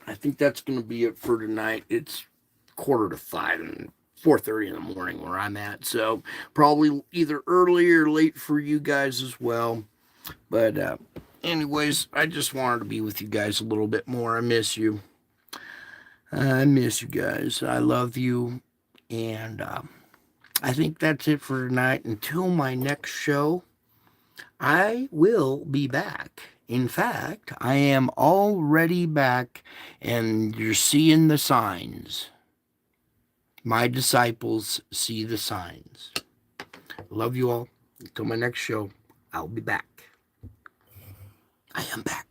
I think that's going to be it for tonight. It's 4:45 and 4:30 in the morning where I'm at. So probably either early or late for you guys as well. But anyways, I just wanted to be with you guys a little bit more. I miss you. I miss you guys. I love you. And I think that's it for tonight. Until my next show, I will be back. In fact, I am already back, and you're seeing the signs. My disciples see the signs. Love you all. Until my next show, I'll be back. I am back.